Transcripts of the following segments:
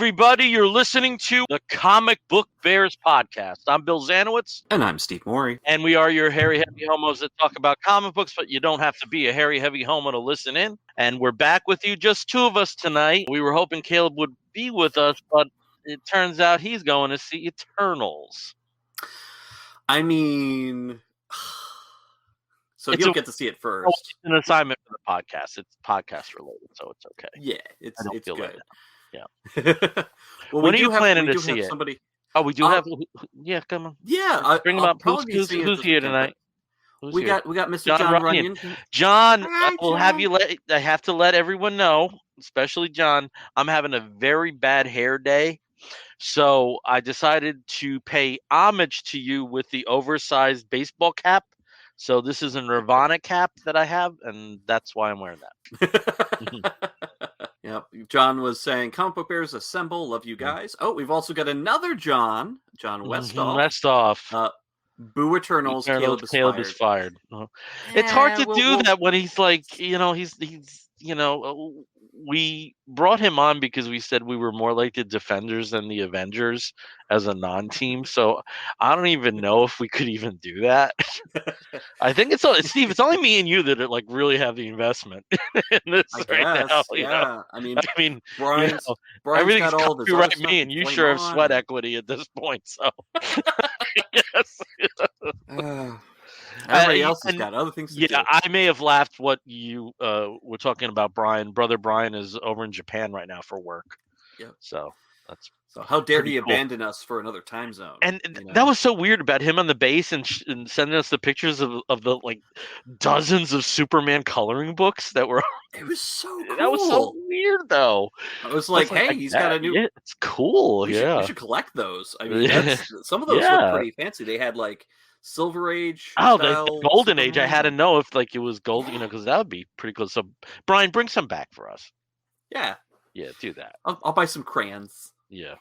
everybody. You're listening to the Comic Book Bears podcast. I'm Bill Zanowitz. And I'm Steve Morey. And we are your hairy, heavy homos that talk about comic books, but you don't have to be a hairy, heavy homo to listen in. And we're back with you, just two of us tonight. We were hoping Caleb would be with us, but it turns out he's going to see Eternals. I mean, so he'll get to see it first. It's an assignment for the podcast. It's podcast related, so it's okay. Yeah, it's good. Like yeah. Well, when are you planning to see it? Somebody... Oh, we do have. Yeah, come on. Yeah, bring him up. Who's here tonight? We got Mr. John Runyon. John, I have to let everyone know, especially John. I'm having a very bad hair day, so I decided to pay homage to you with the oversized baseball cap. So this is a Nirvana cap that I have, and that's why I'm wearing that. Yep. John was saying, Comic Book Bears assemble. Love you guys. Oh, we've also got another John Westhoff. Boo Eternals. Caleb is fired. It's hard to do that when he's like, he's we brought him on because we said we were more like the Defenders than the Avengers as a non-team. So I don't even know if we could even do that. I think Steve. It's only me and you that like really have the investment in this now. Yeah, I mean, Brian's everything's got all this copyright me, and you sure have sweat equity at this point. So yes. Everybody else has got other things to do. I may have laughed what you were talking about. Brother Brian is over in Japan right now for work. Yeah. So how dare he abandon us for another time zone? And that was so weird about him on the base and sending us the pictures of the like dozens of Superman coloring books that were. It was so cool. That was so weird, though. I was like, hey, he's got a new. Yeah, it's cool. We should collect those. I mean, some of those look pretty fancy. They had like Silver Age. The Golden Age. I had to know if like it was golden, because that would be pretty cool. So, Brian, bring some back for us. Yeah, do that. I'll buy some crayons. Yeah.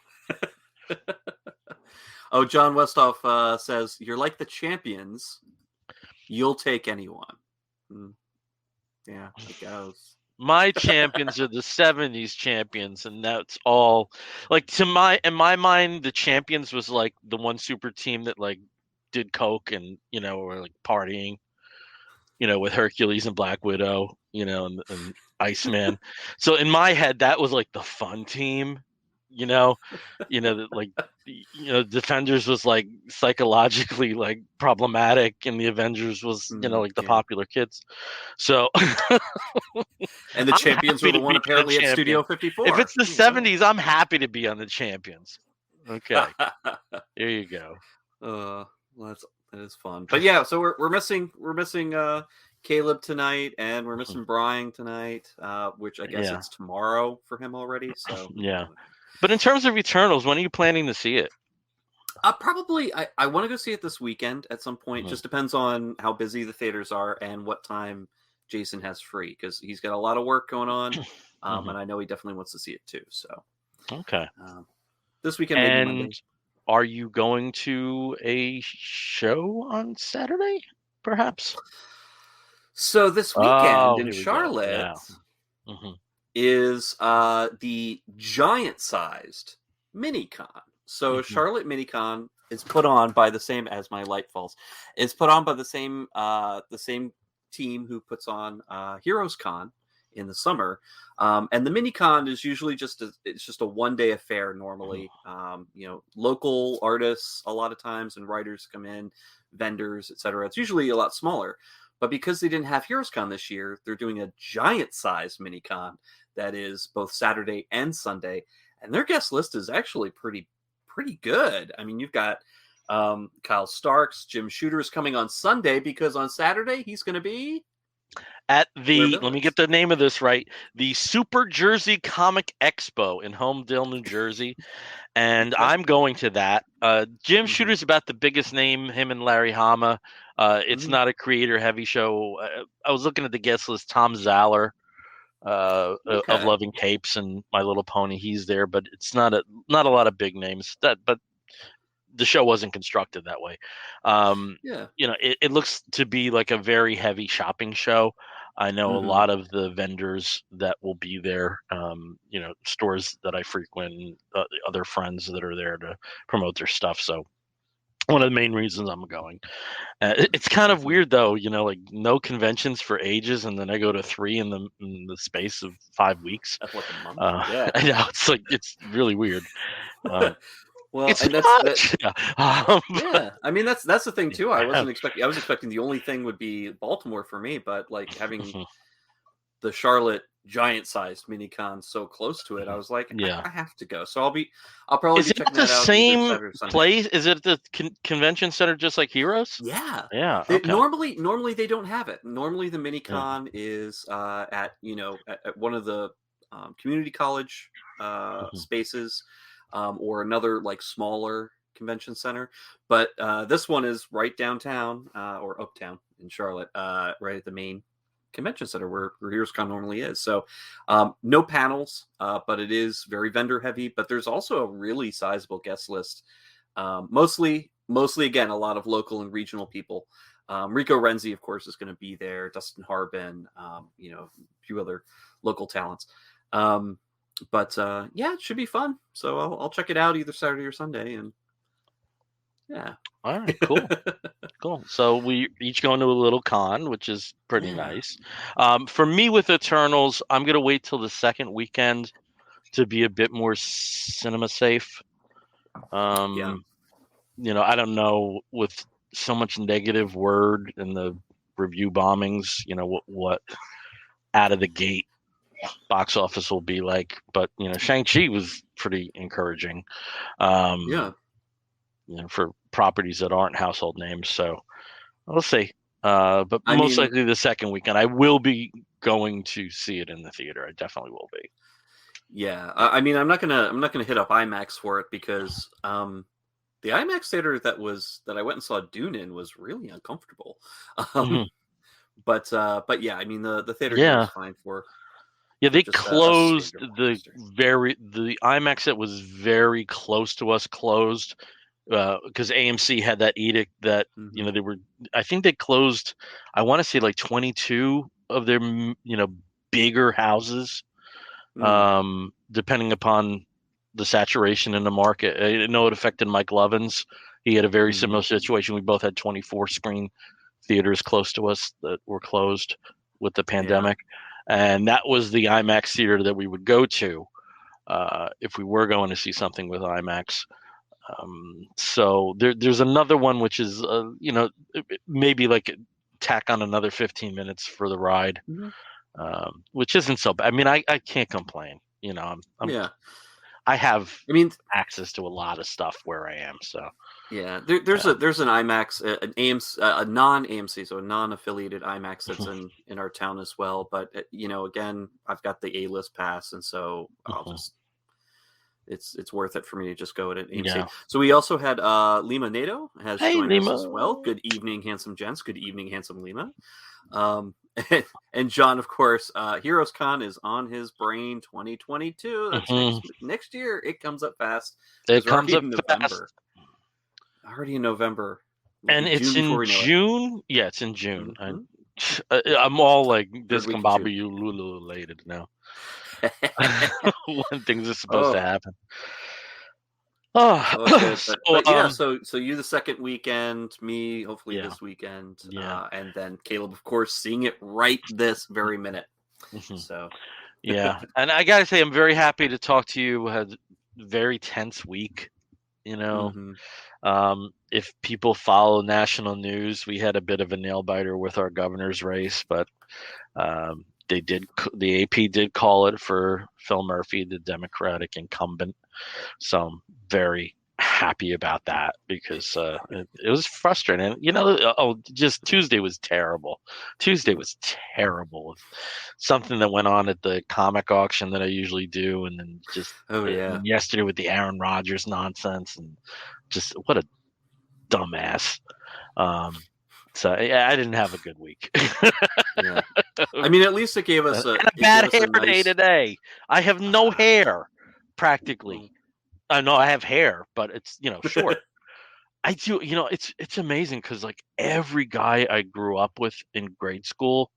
Oh, John Westhoff says you're like the champions. You'll take anyone. Yeah, it goes. My champions are the 70s champions, and that's all. Like in my mind, the champions was like the one super team that like did coke and were like partying, with Hercules and Black Widow, and Iceman. So in my head, that was like the fun team. Defenders was like psychologically like problematic, and the Avengers was like the popular kids. So and the champions were the one apparently at Studio 54. If it's the 70s, I'm happy to be on the champions. Okay. There you go. Well, that is fun. But yeah, so we're missing Caleb tonight, and we're missing Brian tonight, which I guess it's tomorrow for him already. So yeah. But in terms of Eternals, when are you planning to see it? Probably, I want to go see it this weekend at some point. Just depends on how busy the theaters are and what time Jason has free, because he's got a lot of work going on, and I know he definitely wants to see it too. So okay, this weekend, maybe Monday. Are you going to a show on Saturday, perhaps? So this weekend in Charlotte. Is the giant-sized Minicon. So Charlotte Minicon is put on by the same as my light falls. It's put on by the same team who puts on Heroes Con in the summer. And the Minicon is usually just a one-day affair normally. Local artists a lot of times and writers come in, vendors, etc. It's usually a lot smaller. But because they didn't have Heroes Con this year, they're doing a giant-sized Minicon that is both Saturday and Sunday, and their guest list is actually pretty good. I mean, you've got Kyle Starks, Jim Shooter is coming on Sunday, because on Saturday he's going to be at the, let me get the name of this right, the Super Jersey Comic Expo in Homedale, New Jersey, and I'm going to that. Jim Shooter's about the biggest name, him and Larry Hama. It's not a creator-heavy show. I was looking at the guest list. Tom Zaller of Loving Capes and My Little Pony, he's there, but it's not a lot of big names. But the show wasn't constructed that way. It looks to be like a very heavy shopping show. I know a lot of the vendors that will be there, stores that I frequent, other friends that are there to promote their stuff. So one of the main reasons I'm going. It's kind of weird though, like no conventions for ages, and then I go to 3 in the space of 5 weeks. That's like a month. Yeah, I know it's really weird. Well, it's and much. Yeah. I mean that's the thing too. I was expecting the only thing would be Baltimore for me, but like having the Charlotte giant-sized mini-con so close to it, I was like, I have to go. So I'll probably be checking that out. Is it the same place? Is it the convention center just like Heroes? Yeah. Yeah. Okay. Normally they don't have it. Normally the mini-con is at one of the community college spaces or another like smaller convention center. But this one is right downtown or uptown in Charlotte, right at the main convention center where HeroesCon normally is. So no panels, but it is very vendor heavy. But there's also a really sizable guest list. Mostly again, a lot of local and regional people. Rico Renzi, of course, is going to be there. Dustin Harbin, a few other local talents. But yeah, it should be fun. So I'll check it out either Saturday or Sunday. And yeah. All right, cool. Cool. So we each going to a little con, which is pretty nice. For me with Eternals, I'm going to wait till the second weekend to be a bit more cinema safe. I don't know, with so much negative word and the review bombings, what out of the gate box office will be like. But, Shang-Chi was pretty encouraging. For properties that aren't household names. So we'll see. But most likely the second weekend, I will be going to see it in the theater. I definitely will be. Yeah. I mean, I'm not gonna hit up IMAX for it because the IMAX theater that I went and saw Dune in was really uncomfortable. But yeah, I mean the theater was fine for. Yeah, they closed the IMAX that was very close to us closed. Because AMC had that edict that they were. I think they closed. I want to say like 22 of their bigger houses, depending upon the saturation in the market. I know it affected Mike Lovins. He had a very similar situation. We both had 24 screen theaters close to us that were closed with the pandemic, and that was the IMAX theater that we would go to if we were going to see something with IMAX. So there's another one which is maybe like tack on another 15 minutes for the ride, which isn't so bad. I mean, I can't complain. I have access to a lot of stuff where I am. So yeah, there's an IMAX, an AMC, a non-AMC, so a non-affiliated IMAX that's in our town as well. But again, I've got the A-list pass, and so I'll just. It's worth it for me to just go at AMC. Yeah. So we also had Lima Nato has joined us as well. Good evening, handsome gents. Good evening, handsome Lima. And John, of course, HeroesCon is on his brain. 2022. That's next year. It comes up fast. It comes up fast. Already in November. And it's in June. Yeah, it's in June. I'm all like discombobulated now. When things are supposed to happen. So you the second weekend, me hopefully this weekend, and then Caleb, of course, seeing it right this very minute. So and I gotta say, I'm very happy to talk to you. Had a very tense week. If people follow national news, we had a bit of a nail biter with our governor's race, but the AP did call it for Phil Murphy, the Democratic incumbent. So I'm very happy about that because it was frustrating. Just Tuesday was terrible. Something that went on at the comic auction that I usually do, and then just yesterday with the Aaron Rodgers nonsense, and just what a dumbass. So I didn't have a good week. I mean, at least it gave us a bad hair day today. I have no hair, practically. I know I have hair, but it's short. I do. It's amazing because like every guy I grew up with in grade school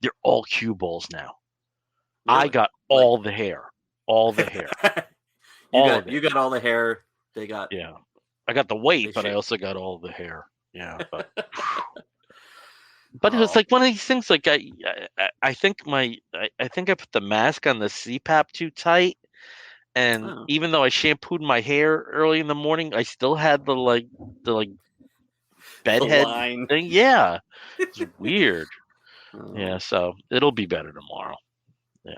They're all cue balls now. Really? I got all the hair. All the hair. You got all the hair. They got. Yeah. I got the weight, but I also got all the hair. Yeah. But it was like one of these things. Like I think I think I put the mask on the CPAP too tight. And even though I shampooed my hair early in the morning, I still had the bedhead thing. Yeah. It's weird. Yeah, so it'll be better tomorrow.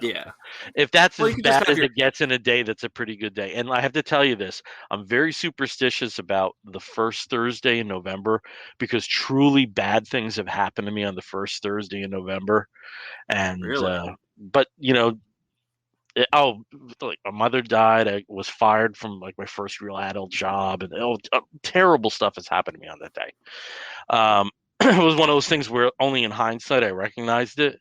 Yeah. If that's as bad as it gets in a day, that's a pretty good day. And I have to tell you this, I'm very superstitious about the first Thursday in November because truly bad things have happened to me on the first Thursday in November. And but like my mother died. I was fired from like my first real adult job, and terrible stuff has happened to me on that day. It was one of those things where only in hindsight I recognized it.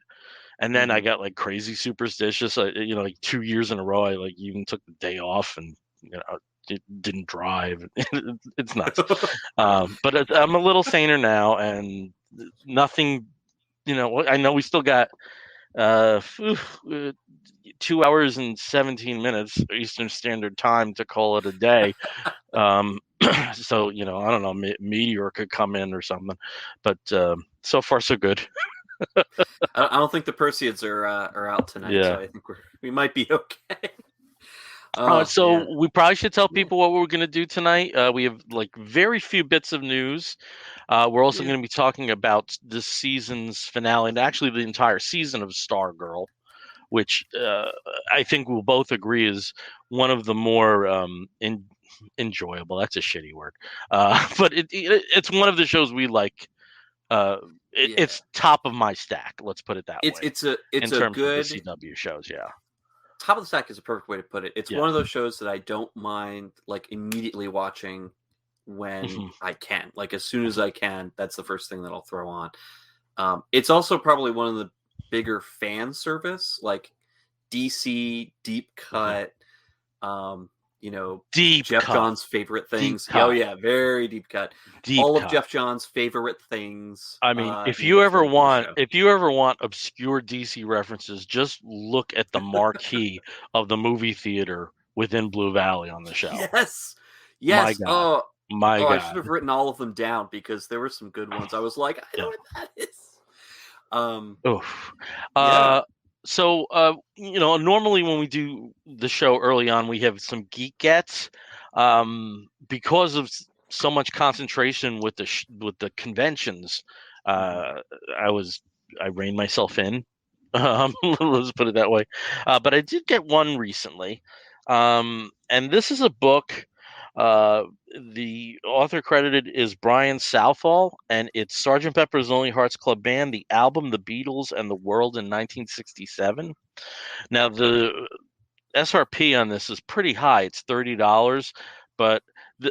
And then I got like crazy superstitious. Like 2 years in a row, I like even took the day off and didn't drive. It's nuts. But I'm a little saner now, and nothing. I know we still got 2 hours and 17 minutes Eastern Standard Time to call it a day. So I don't know, meteor could come in or something, but so far so good. I don't think the Perseids are out tonight, so I think we might be okay. We probably should tell people what we're going to do tonight. We have like very few bits of news. We're also going to be talking about this season's finale, and actually the entire season of Stargirl, which I think we'll both agree is one of the more enjoyable. That's a shitty word, but it's one of the shows we like. It's top of my stack. Let's put it that way. It's a good of the CW shows. Yeah, top of the stack is a perfect way to put it. It's one of those shows that I don't mind like immediately watching when I can. Like as soon as I can, that's the first thing that I'll throw on. It's also probably one of the bigger fan service, like DC deep cut. Jeff Johns' favorite things. Oh yeah, very deep cut. All of Jeff Johns' favorite things. I mean, if you ever want obscure DC references, just look at the marquee of the movie theater within Blue Valley on the show. Yes. My God. My God. I should have written all of them down because there were some good ones. I was like, I know what that is. So, normally when we do the show early on, we have some geek gets. Because of so much concentration with the conventions, I reined myself in. Let's put it that way. But I did get one recently, and this is a book. The author credited is Brian Southall, and it's Sgt. Pepper's Lonely Hearts Club Band, the album, The Beatles, and the World in 1967. Now, the SRP on this is pretty high. It's $30, but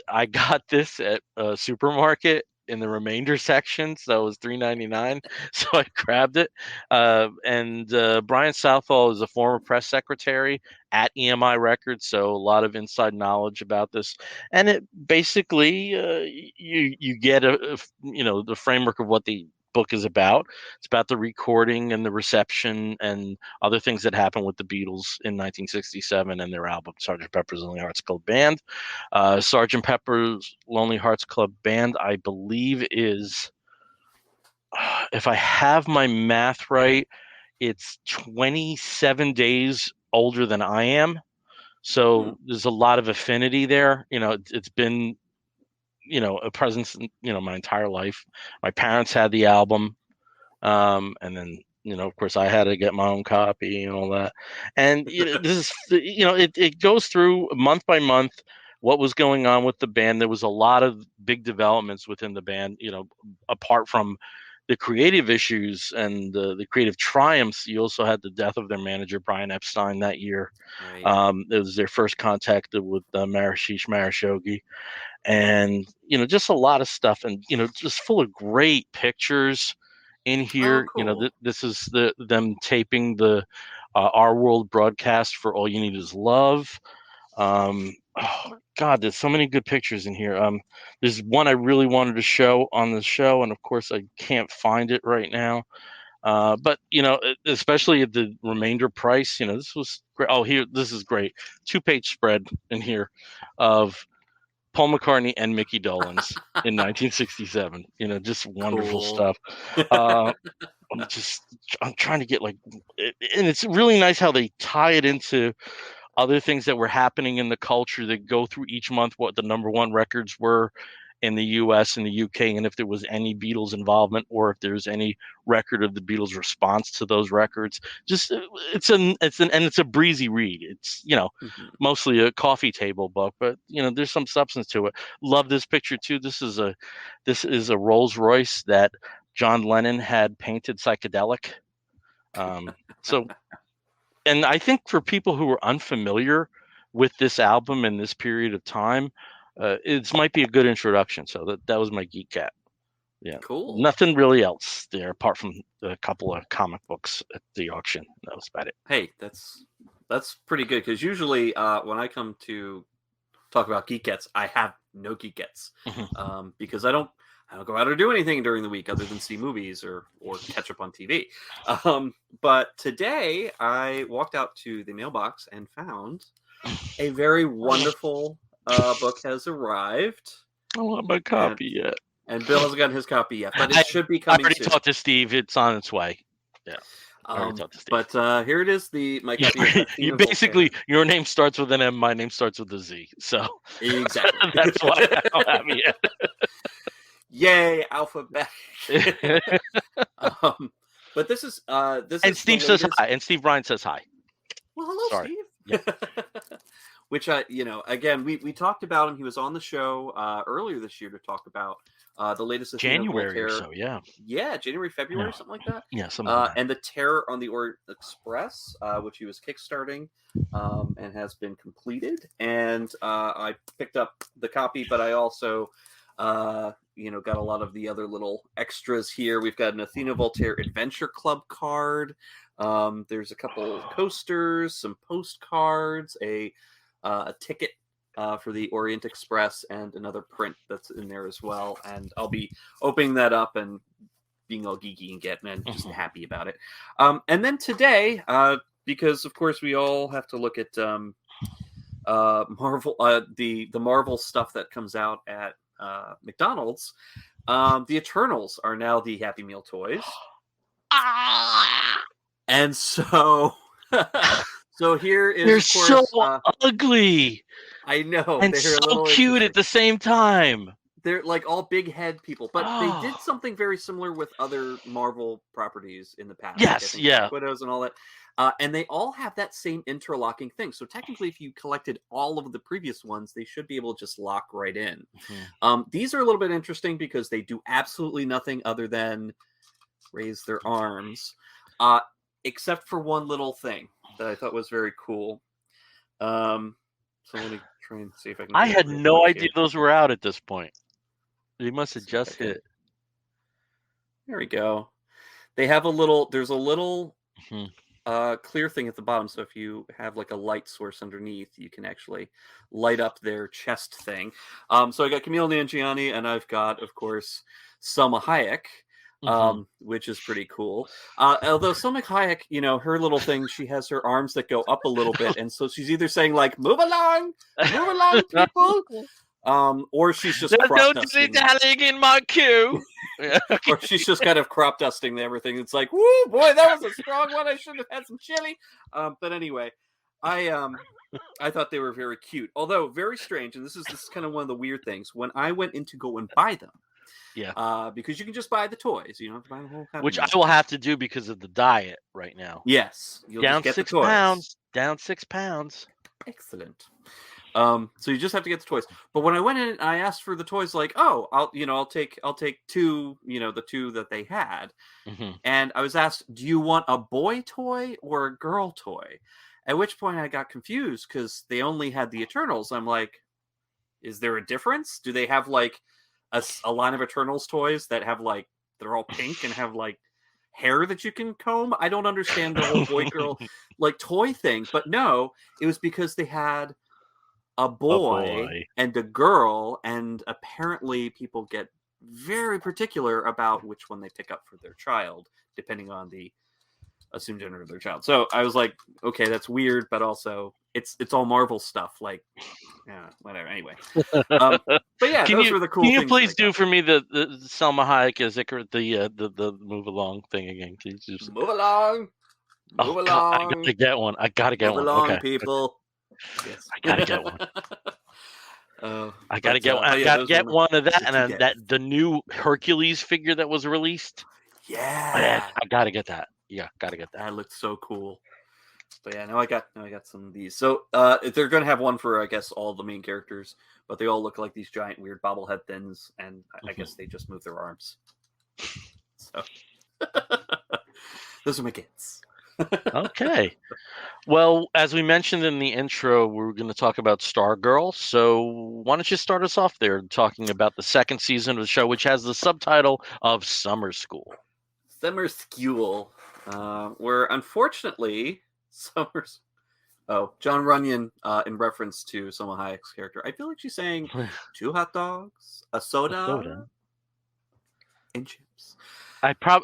I got this at a supermarket in the remainder section, so it was $3.99. So I grabbed it. And Brian Southall is a former press secretary at EMI Records, so a lot of inside knowledge about this. And it basically you get the framework of what the book is about. It's about the recording and the reception and other things that happened with the Beatles in 1967 and their album Sgt. Pepper's Lonely Hearts Club Band. Sgt. Pepper's Lonely Hearts Club Band, I believe, is, if I have my math right, it's 27 days older than I am. So there's a lot of affinity there. It's been a presence my entire life. My parents had the album, and then of course I had to get my own copy and all that. And this is it goes through month by month what was going on with the band. There was a lot of big developments within the band, apart from the creative issues and the creative triumphs. You also had the death of their manager, Brian Epstein, that year. Right. It was their first contact with Marashish Marashogi. And just a lot of stuff, and just full of great pictures in here. Cool. This is them taping the Our World broadcast for All You Need Is Love. Oh God, there's so many good pictures in here. There's one I really wanted to show on the show, and of course I can't find it right now. But especially at the remainder price, this was great. Oh, this is great. 2-page spread in here of Paul McCartney and Mickey Dolenz in 1967. Just wonderful stuff. I'm trying to get and it's really nice how they tie it into other things that were happening in the culture. That go through each month what the number one records were in the US and the UK, and if there was any Beatles involvement or if there's any record of the Beatles response to those records. Just it's a breezy read. It's mostly a coffee table book, but there's some substance to it. Love this picture too. This is a Rolls Royce that John Lennon had painted psychedelic. And I think for people who are unfamiliar with this album and this period of time, it might be a good introduction. So that was my Geek Cat. Yeah, cool. Nothing really else there apart from a couple of comic books at the auction. That was about it. Hey, that's pretty good, because usually when I come to talk about Geek Cats, I have no Geek Cats because I don't go out or do anything during the week other than see movies or catch up on TV. But today I walked out to the mailbox and found a very wonderful book has arrived. I don't have my copy yet. And Bill hasn't gotten his copy yet, but it should be coming soon. I already talked to Steve. It's on its way. Yeah. But here it is, my copy. Your name starts with an M, my name starts with a Z. So exactly. That's why I don't have it yet. Yay, alphabet. But this is and Steve says hi, and Steve Ryan says hi. Well, hello, Steve. Yeah. Which again, we talked about him. He was on the show earlier this year to talk about the latest January or so, January, February, something like that. Yeah, something like that. And the Terror on the Orient Express, which he was kickstarting and has been completed. And I picked up the copy, but I also got a lot of the other little extras here. We've got an Athena Voltaire Adventure Club card. There's a couple coasters, some postcards, a ticket for the Orient Express, and another print that's in there as well. And I'll be opening that up and being all geeky and getting and just happy about it. And then today, because of course we all have to look at Marvel, the Marvel stuff that comes out at McDonald's. The Eternals are now the Happy Meal toys. And so so here is, they're of course, so ugly. I know, and they're so cute at the same time. They're like all big head people, but they did something very similar with other Marvel properties in the past. Yes, like Widows and all that. And they all have that same interlocking thing. So technically, if you collected all of the previous ones, they should be able to just lock right in. These are a little bit interesting because they do absolutely nothing other than raise their arms, except for one little thing that I thought was very cool. So let me try and see if I can. I had no idea those were out at this point. They must have just hit. There we go. They have there's a little clear thing at the bottom. So if you have like a light source underneath, you can actually light up their chest thing. So I got Camille Nanjiani, and I've got, of course, Selma Hayek. Which is pretty cool. Although Selma Hayek, her little thing, she has her arms that go up a little bit, and so she's either saying like "Move along, people," or she's just crop dusting. In my queue. Or she's just kind of crop dusting everything. It's like, woo, boy, that was a strong one. I should have had some chili. But anyway, I thought they were very cute, although very strange. And this is kind of one of the weird things when I went in to go and buy them. Yeah. Because you can just buy the toys. You don't have to buy the whole which I will have to do because of the diet right now. Yes. You'll down just get 6 pounds. Down 6 pounds. Excellent. So you just have to get the toys. But when I went in, I asked for the toys. Like, I'll take two. The two that they had. And I was asked, do you want a boy toy or a girl toy? At which point I got confused because they only had the Eternals. I'm like, is there a difference? Do they have like a line of Eternals toys that have like they're all pink and have like hair that you can comb? I don't understand the whole boy girl like toy thing, but no, it was because they had a boy and a girl, and apparently people get very particular about which one they pick up for their child, depending on the assumed gender of their child. So I was like, okay, that's weird, but also it's all Marvel stuff. Like, yeah, whatever. Anyway, but yeah, those were the cool things. Can you please do for me the Selma Hayek as Icarus, the move along thing again? Can you just move along? Move along. God, I gotta get one. I gotta get move one. Along, okay, people. Yes. I gotta get one. I gotta get one. I gotta get one of that, and then the new Hercules figure that was released. Yeah, I gotta get that. Yeah, gotta get that. That looked so cool. But yeah, now I got some of these. So they're gonna have one for, I guess, all the main characters, but they all look like these giant weird bobblehead things, and I guess they just move their arms. So those are my kids. Okay. Well, as we mentioned in the intro, we're going to talk about Stargirl. So why don't you start us off there talking about the second season of the show, which has the subtitle of Summer School. Summer School, where unfortunately John Runyon, in reference to Selma Hayek's character, I feel like she's saying 2 hot dogs, a soda, and chips.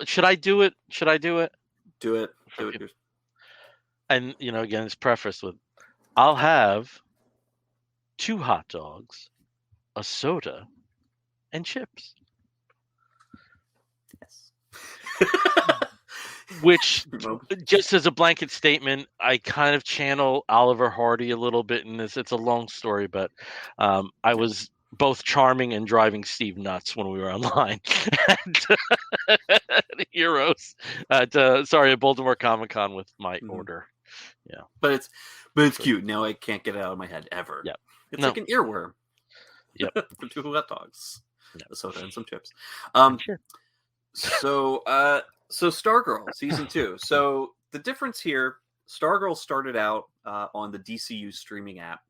Should I do it? Do it. And, again, it's prefaced with, I'll have 2 hot dogs, a soda, and chips. Yes. Which, just as a blanket statement, I kind of channel Oliver Hardy a little bit in this. It's a long story, but I was both charming and driving Steve nuts when we were online at Heroes at Baltimore Comic-Con with my order. Yeah, but it's cute. Now I can't get it out of my head ever. Yep. It's like an earworm. Yep. For 2 hot dogs, a soda, and some chips. Sure. So Stargirl season 2. So the difference here, Stargirl started out on the DCU streaming app.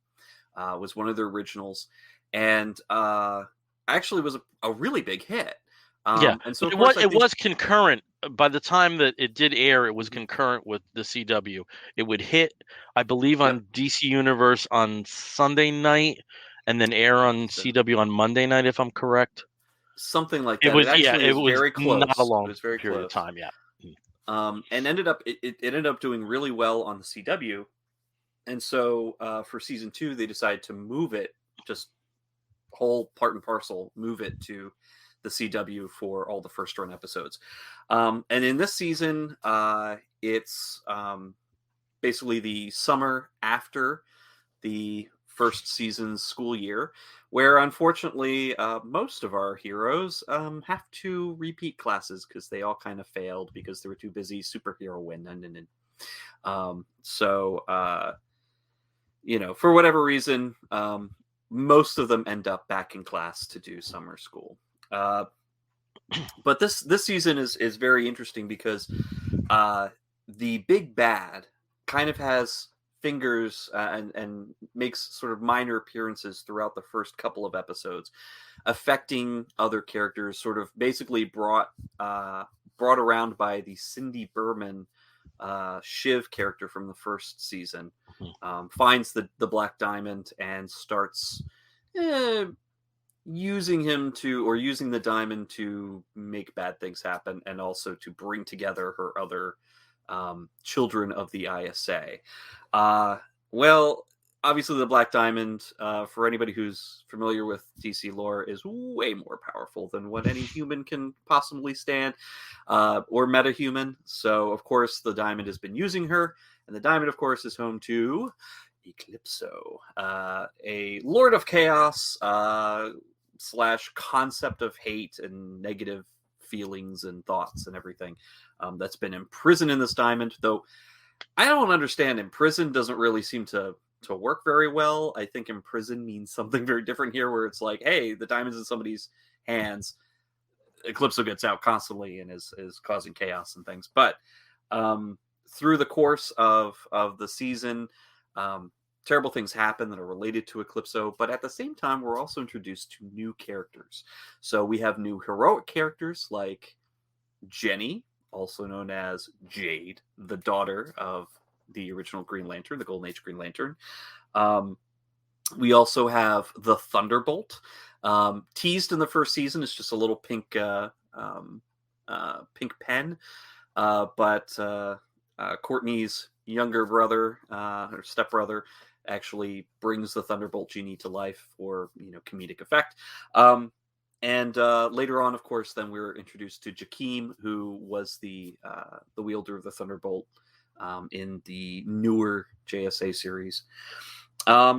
Was one of their originals, and actually was a really big hit. And so it was concurrent. By the time that it did air, it was concurrent with the CW. It would hit, I believe, on DC Universe on Sunday night, and then air on CW on Monday night, if I'm correct. Something like that. It was very close. Not a long it was very period close. of time, yeah. And it ended up doing really well on the CW, and so for season 2, they decided to move it, just whole part and parcel, move it to the CW for all the first run episodes. And in this season, it's basically the summer after the first season's school year, where unfortunately most of our heroes have to repeat classes because they all kind of failed because they were too busy superhero winning. For whatever reason, most of them end up back in class to do summer school. But this season is very interesting because the big bad kind of has fingers and makes sort of minor appearances throughout the first couple of episodes, affecting other characters, sort of basically brought around by the Cindy Berman Shiv character from the first season. Finds the Black Diamond and starts using the diamond to make bad things happen, and also to bring together her other children of the ISA. Well, obviously the Black Diamond, for anybody who's familiar with DC lore, is way more powerful than what any human can possibly stand, or metahuman. So, of course, the diamond has been using her, and the diamond, of course, is home to Eclipso, a Lord of Chaos / concept of hate and negative feelings and thoughts and everything, that's been imprisoned in this diamond. Though I don't understand, imprisoned doesn't really seem to work very well. I think imprison means something very different here, where it's like, hey, the diamond's in somebody's hands. Eclipso gets out constantly and is causing chaos and things. But through the course of the season, terrible things happen that are related to Eclipso, but at the same time, we're also introduced to new characters. So we have new heroic characters like Jenny, also known as Jade, the daughter of the original Green Lantern, the Golden Age Green Lantern. We also have the Thunderbolt, Teased in the first season is just a little pink pink pen, but Courtney's younger brother, or stepbrother, actually brings the Thunderbolt genie to life for comedic effect. And later on, of course, then we're introduced to Jakeem, who was the wielder of the Thunderbolt in the newer JSA series.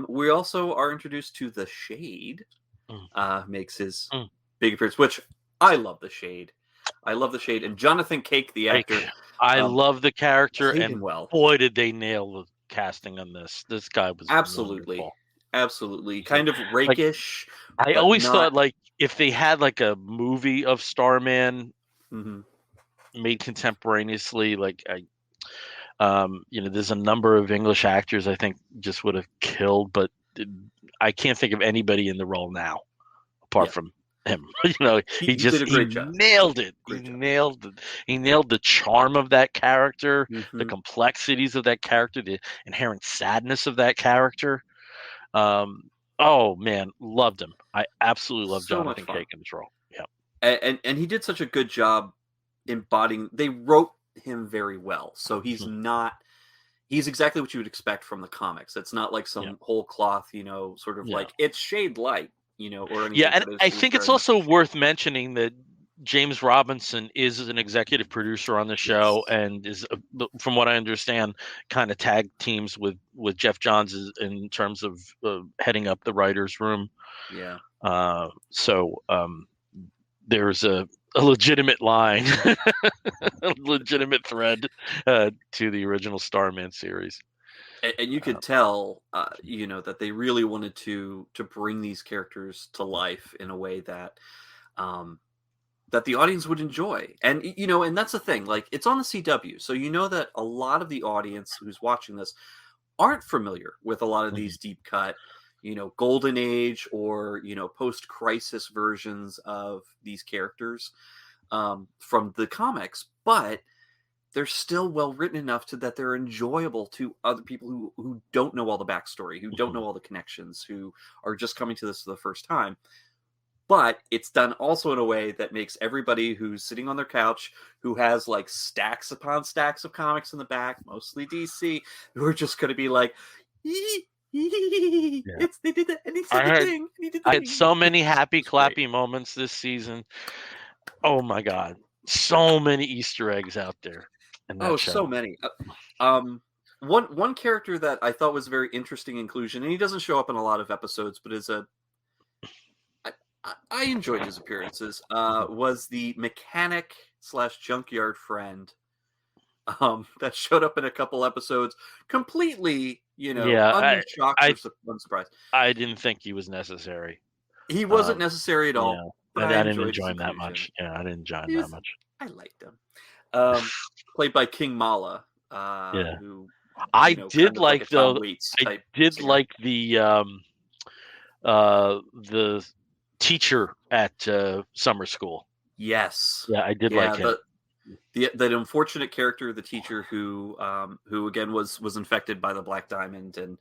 We also are introduced to the Shade. Makes his big appearance, which I love the Shade. I love the Shade, and Jonathan Cake, the actor. I love the character, and well. Boy, did they nail the casting on this. This guy was absolutely wonderful. Kind of rakish. I always thought, like, if they had like a movie of Starman made contemporaneously, like there's a number of English actors I think just would have killed, but I can't think of anybody in the role now apart from him. He nailed it. He nailed the charm of that character, the complexities of that character, the inherent sadness of that character. Oh man, loved him. I absolutely love Jonathan Cake in this role. Yeah, and he did such a good job embodying. They wrote him very well, so he's not. He's exactly what you would expect from the comics. It's not like some whole cloth, sort of like it's Shade Light, or anything. Yeah, and I think it's also worth mentioning that James Robinson is an executive producer on the show, and is, from what I understand, kind of tag teams with Jeff Johns in terms of heading up the writers' room. Yeah. So there's a legitimate line, a legitimate thread to the original Starman series. And you could tell, that they really wanted to bring these characters to life in a way that that the audience would enjoy. And, and that's the thing, like, it's on the CW. So that a lot of the audience who's watching this aren't familiar with a lot of these deep cut, Golden Age or, post-crisis versions of these characters from the comics. But they're still well written enough that they're enjoyable to other people who don't know all the backstory, who don't know all the connections, who are just coming to this for the first time. But it's done also in a way that makes everybody who's sitting on their couch, who has like stacks upon stacks of comics in the back, mostly DC, who are just going to be like, they did that, and he said the thing. I had so many happy clappy moments this season. Oh my god, so many Easter eggs out there. So many. One character that I thought was a very interesting inclusion, and he doesn't show up in a lot of episodes, but is I enjoyed his appearances, was the mechanic / junkyard friend that showed up in a couple episodes, completely, unsurprised. I didn't think he was necessary. He wasn't necessary at all. Yeah, but I didn't enjoy him that much. Yeah, I didn't enjoy him that much. I liked him. Played by King Mala. Who I did like, though. I did like the teacher at summer school. Yes. Yeah, I did like him. That unfortunate character, the teacher who again was infected by the Black Diamond and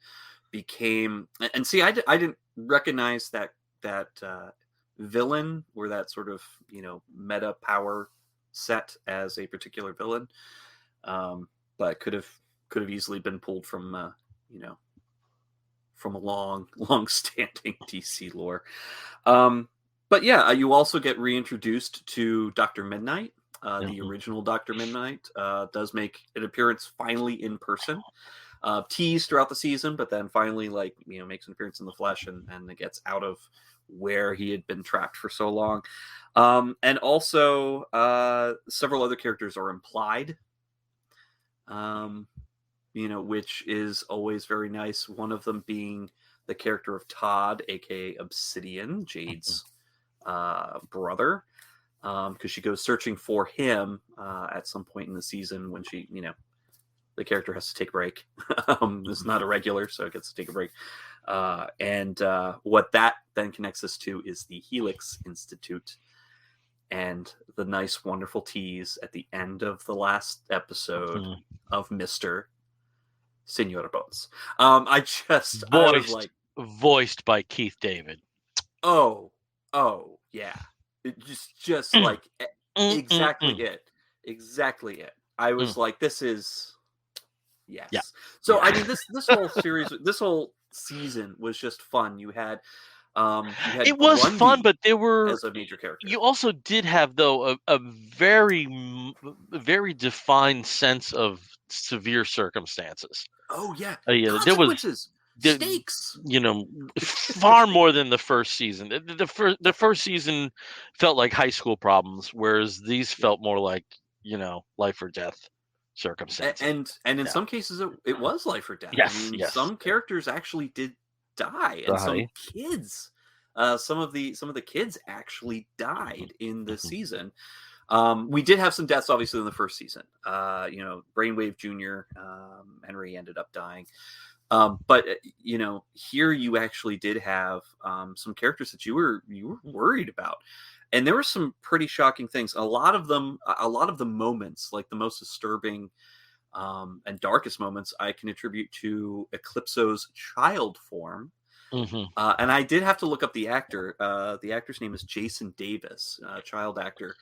became, and see, I didn't recognize that villain, or that sort of meta power set as a particular villain, but could have easily been pulled from from a long standing DC lore. But yeah, you also get reintroduced to Dr. Midnight. The original Dr. Midnight does make an appearance finally in person. Teased throughout the season, but then finally, makes an appearance in the flesh and gets out of where he had been trapped for so long. And also, several other characters are implied, which is always very nice. One of them being the character of Todd, aka Obsidian, Jade's brother, because she goes searching for him at some point in the season when she, the character has to take a break. It's not a regular, so it gets to take a break. And what that then connects us to is the Helix Institute and the nice, wonderful tease at the end of the last episode of Mr. Senora Bones. I was like, voiced by Keith David. Oh, Oh yeah, it just like exactly it. I was like, this is yes. Yeah. So Yeah. I mean, this whole series, this whole season was just fun. You had It was fun, Grundy but there were. as a major character. You also did have, though, a very defined sense of severe circumstances. Oh yeah, Yeah, there was consequences, the stakes. far more than the first season. The first season felt like high school problems, whereas these felt more like life or death circumstances. And in some cases it was life or death. I Yes, mean, yes. some characters actually did die, and some kids, some of the kids actually died in this season. We did have some deaths, obviously, in the first season. Brainwave Jr., Henry ended up dying. But here you actually did have some characters that you were worried about, and there were some pretty shocking things. A lot of the moments, like the most disturbing and darkest moments, I can attribute to Eclipso's child form. And I did have to look up the actor. The actor's name is Jason Davis, child actor,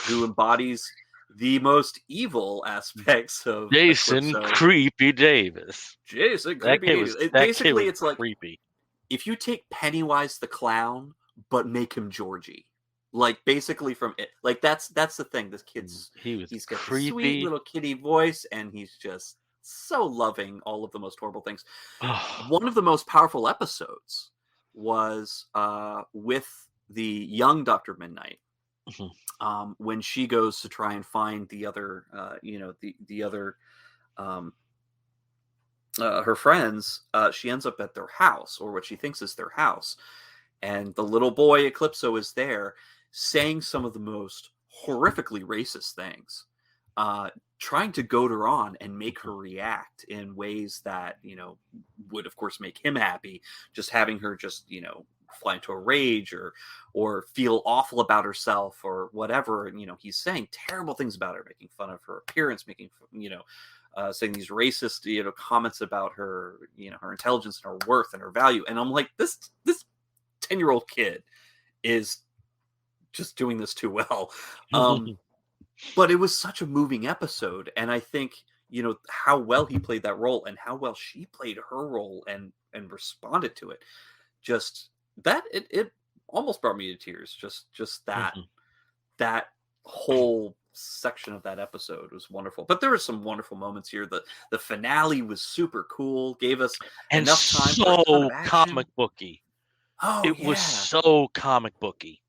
who embodies the most evil aspects of Jason Eclipso. Creepy Davis. Jason Creepy Davis. Basically, it's like creepy. If you take Pennywise the clown, but make him Georgie. Like basically from it. Like that's the thing. This kid's he's got creepy. the sweet little kitty voice, and he's just so loving all of the most horrible things. One of the most powerful episodes was with the young Dr. Midnight. When she goes to try and find the other, the other, her friends, she ends up at their house, or what she thinks is their house, and the little boy Eclipso is there, saying some of the most horrifically racist things, trying to goad her on and make her react in ways that would of course make him happy, just having her just fly into a rage or feel awful about herself or whatever. And he's saying terrible things about her, making fun of her appearance, making saying these racist comments about her, her intelligence and her worth and her value. And I'm like, this 10-year-old kid is just doing this too well. But it was such a moving episode, and I think how well he played that role and how well she played her role and responded to it. Just that it almost brought me to tears. Just that whole section of that episode was wonderful. But there were some wonderful moments here. The finale was super cool. Gave us enough time for a ton of action. Comic booky. Oh, it was so comic booky.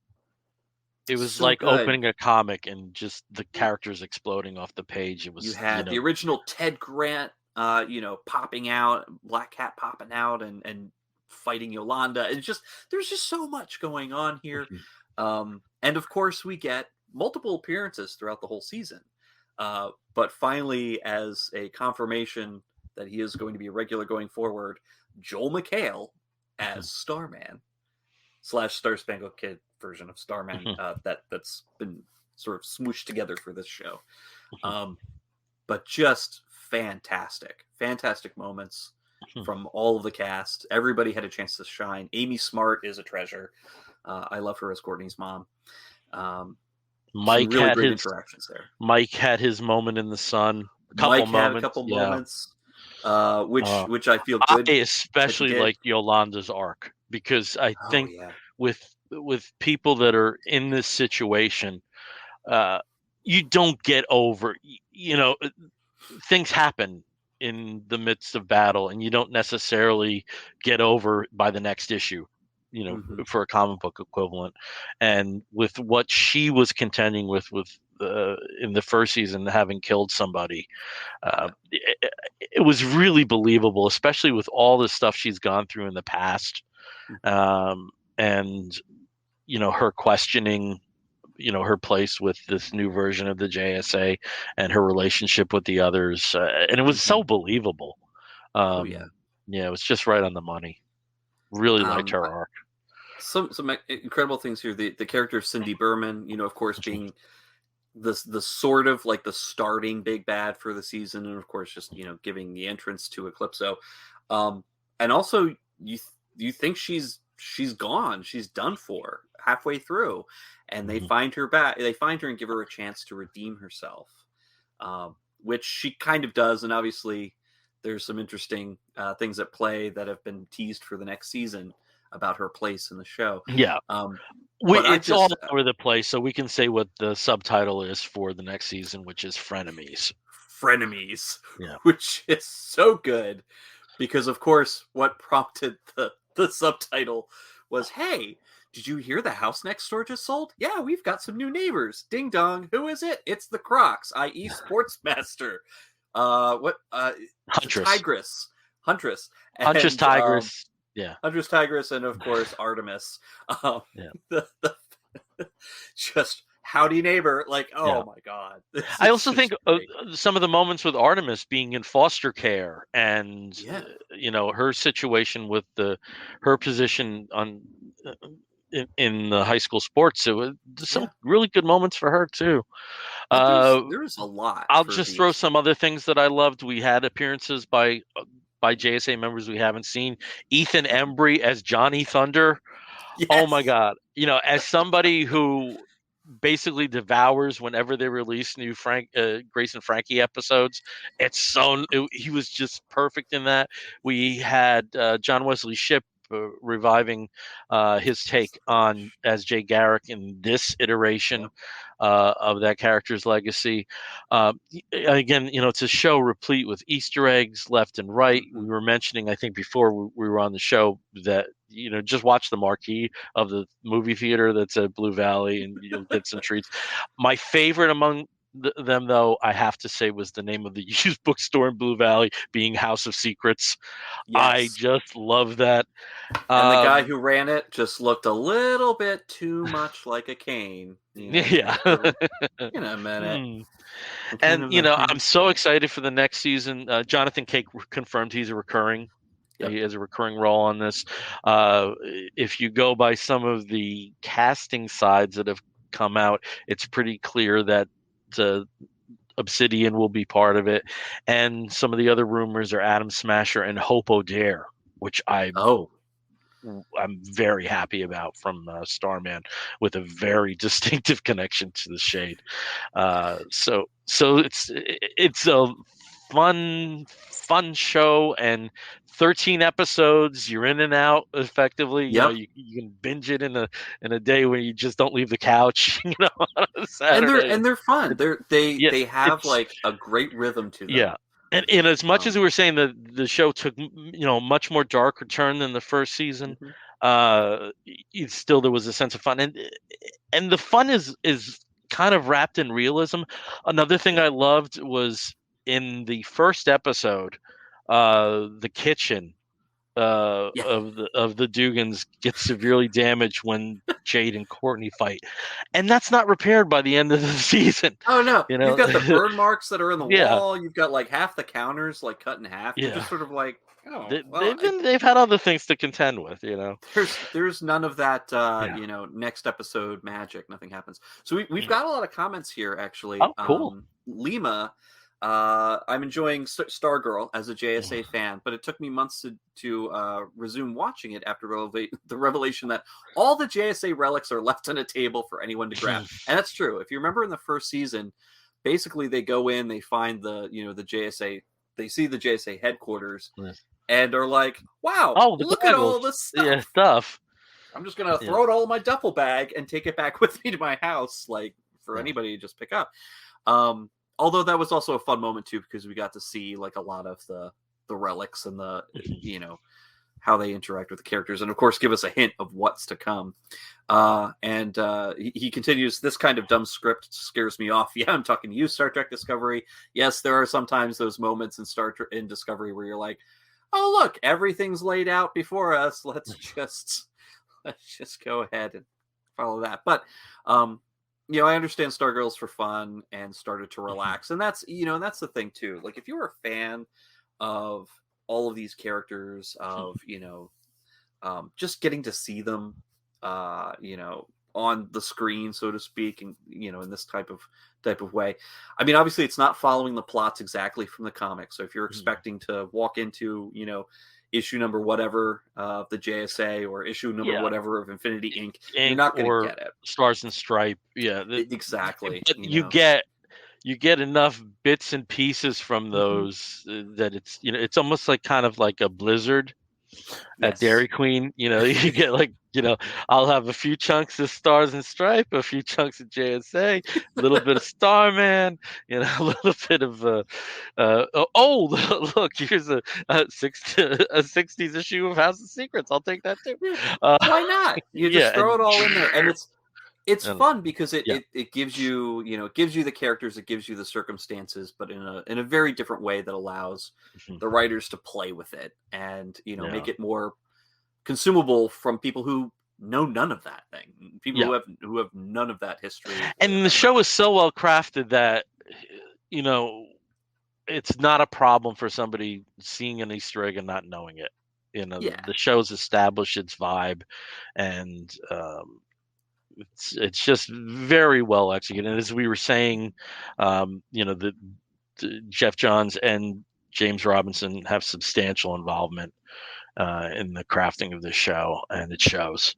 It was so like good. Opening a comic and just the characters exploding off the page. It was. You had the original Ted Grant, popping out, Black Cat popping out, and fighting Yolanda. It's just there's just so much going on here, and of course we get multiple appearances throughout the whole season. But finally, as a confirmation that he is going to be a regular going forward, Joel McHale as Starman / Star Spangled Kid version of Starman that's been sort of smooshed together for this show. But just fantastic moments from all of the cast. Everybody had a chance to shine. Amy Smart is a treasure. I love her as Courtney's mom. Mike really had great his interactions there. Mike had his moment in the sun. Mike had a couple moments, which I feel good. I especially like Yolanda's arc, because I think with people that are in this situation, you don't get over. Things happen in the midst of battle, and you don't necessarily get over by the next issue. For a comic book equivalent, and with what she was contending with in the first season, having killed somebody, it was really believable, especially with all the stuff she's gone through in the past, and her questioning, her place with this new version of the JSA and her relationship with the others, and it was so believable. It was just right on the money. Really liked her arc. Some incredible things here. The character of Cindy Berman, of course, being the sort of like the starting big bad for the season, and of course, just giving the entrance to Eclipso. And also, you think she's she's gone. She's done for halfway through, and they find her back. They find her and give her a chance to redeem herself, which she kind of does. And obviously, there's some interesting things at play that have been teased for the next season about her place in the show. Yeah. It's all over the place, so we can say what the subtitle is for the next season, which is Frenemies. Frenemies, yeah, which is so good because, of course, what prompted the subtitle was, "Hey, did you hear the house next door just sold? Yeah, we've got some new neighbors. Ding dong. Who is it? It's the Crocs, i.e., Sportsmaster. Huntress, Huntress, Tigress. Huntress, Tigress, and of course Artemis. Just howdy neighbor, like, oh my god. I also think some of the moments with Artemis being in foster care and her situation with her position on in the high school sports, it was some really good moments for her too. There's a lot. I'll just throw some other things that I loved. We had appearances by JSA members we haven't seen. Ethan Embry as Johnny Thunder. Yes. Oh my god. As somebody who basically devours whenever they release new Grace and Frankie episodes, he was just perfect in that. We had John Wesley Shipp reviving his take on as Jay Garrick in this iteration of that character's legacy. Again, it's a show replete with Easter eggs left and right. We were mentioning, I think before we were on the show, that just watch the marquee of the movie theater that's at Blue Valley and you'll get some treats. My favorite among them, though, I have to say, was the name of the used bookstore in Blue Valley being House of Secrets. Yes. I just love that. And the guy who ran it just looked a little bit too much like a cane. In a minute. And I'm so excited for the next season. Jonathan Cake confirmed he's a recurring. Yep. He has a recurring role on this. If you go by some of the casting sides that have come out, it's pretty clear that Obsidian will be part of it. And some of the other rumors are Adam Smasher and Hope O'Dare, which I'm very happy about, from Starman, with a very distinctive connection to the Shade. So it's a fun show, and 13 episodes. You're in and out effectively. Yep. You can binge it in a day where you just don't leave the couch. On a Saturday. And they're fun. They have like a great rhythm to them. Yeah. And as much as we were saying that the show took much more darker turn than the first season, still there was a sense of fun, and the fun is kind of wrapped in realism. Another thing I loved was in the first episode, the kitchen of the Dugans gets severely damaged when Jade and Courtney fight, and that's not repaired by the end of the season. Oh no, you've got the burn marks that are in the wall. You've got like half the counters like cut in half. You're just sort of like, they've had other things to contend with. There's none of that. Next episode magic. Nothing happens. So we've got a lot of comments here actually. Oh, cool. Lima. I'm enjoying Stargirl as a JSA fan, but it took me months to resume watching it after the revelation that all the JSA relics are left on a table for anyone to grab. And that's true. If you remember in the first season, basically they go in, they find the JSA, they see the JSA headquarters and are like, wow, look at all this stuff. I'm just going to throw it all in my duffel bag and take it back with me to my house, like for anybody to just pick up. Although that was also a fun moment too, because we got to see like a lot of the relics and the how they interact with the characters, and of course give us a hint of what's to come. And he continues, this kind of dumb script scares me off. Yeah, I'm talking to you, Star Trek Discovery. Yes, there are sometimes those moments in Discovery where you're like, oh look, everything's laid out before us. Let's just go ahead and follow that. But I understand Stargirl's for fun and started to relax. And that's, that's the thing too. Like if you're a fan of all of these characters, of, just getting to see them, on the screen, so to speak, and, in this type of way. I mean, obviously it's not following the plots exactly from the comics. So if you're expecting to walk into, issue number whatever of the JSA or issue number whatever of Infinity Inc. You're not going to get it. Stars and Stripe. Yeah, exactly. But you get enough bits and pieces from those that it's it's almost like kind of like a Blizzard at Dairy Queen. You get like I'll have a few chunks of Stars and Stripe, a few chunks of JSA, a little bit of Starman, a little bit of look, here's a 60s issue of House of Secrets. I'll take that too. Why not? You just throw it all in there, and it's fun because it gives you it gives you the characters, it gives you the circumstances, but in a very different way that allows the writers to play with it and make it more consumable from people who know none of that thing, people who have none of that history. And the show is so well crafted that it's not a problem for somebody seeing an Easter egg and not knowing it. The show's established its vibe, and it's just very well executed. And as we were saying, the Jeff Johns and James Robinson have substantial involvement in the crafting of this show, and it shows.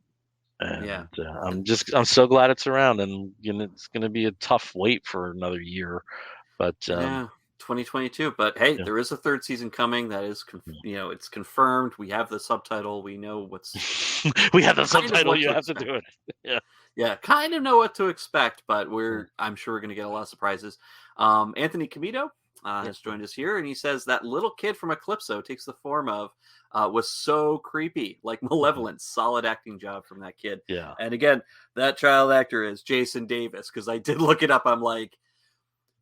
And I'm so glad it's around, and it's going to be a tough wait for another year, but 2022. But hey, there is a third season coming. That is, it's confirmed. We have the subtitle. We know what's. We have the subtitle. You have to do it. Yeah, kind of know what to expect, but I'm sure we're going to get a lot of surprises. Anthony Camito has joined us here, and he says that little kid from Eclipso takes the form of was so creepy, like malevolent. Solid acting job from that kid. Yeah. And again, that child actor is Jason Davis, because I did look it up. I'm like,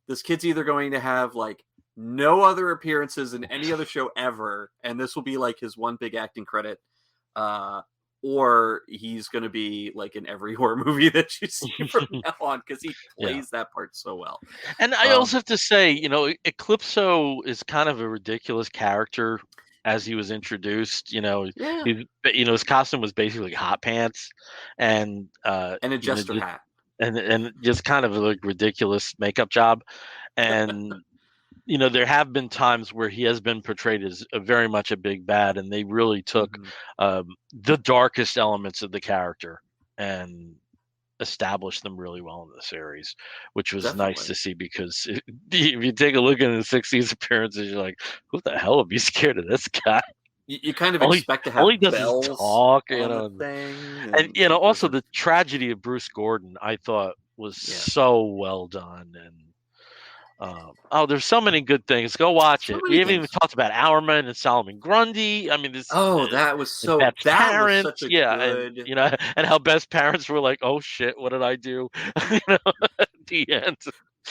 this kid's either going to have like no other appearances in any other show ever, and this will be like his one big acting credit, or he's going to be like in every horror movie that you see from now on, because he plays that part so well. And I also have to say, Eclipso is kind of a ridiculous character as he was introduced. His costume was basically hot pants and a jester hat. And just kind of a like ridiculous makeup job. And there have been times where he has been portrayed as very much a big bad, and they really took the darkest elements of the character and established them really well in the series, which was nice to see, because if you take a look at the 60s appearances, you're like, who the hell would be scared of this guy? You kind of expect to have all he does bells is talk, and also the tragedy of Bruce Gordon, I thought was so well done. And there's so many good things. Go watch it. We haven't even talked about Hourman and Solomon Grundy. I mean, that was parents, was such a good, and, and how Best parents were like, oh shit, what did I do? At the end.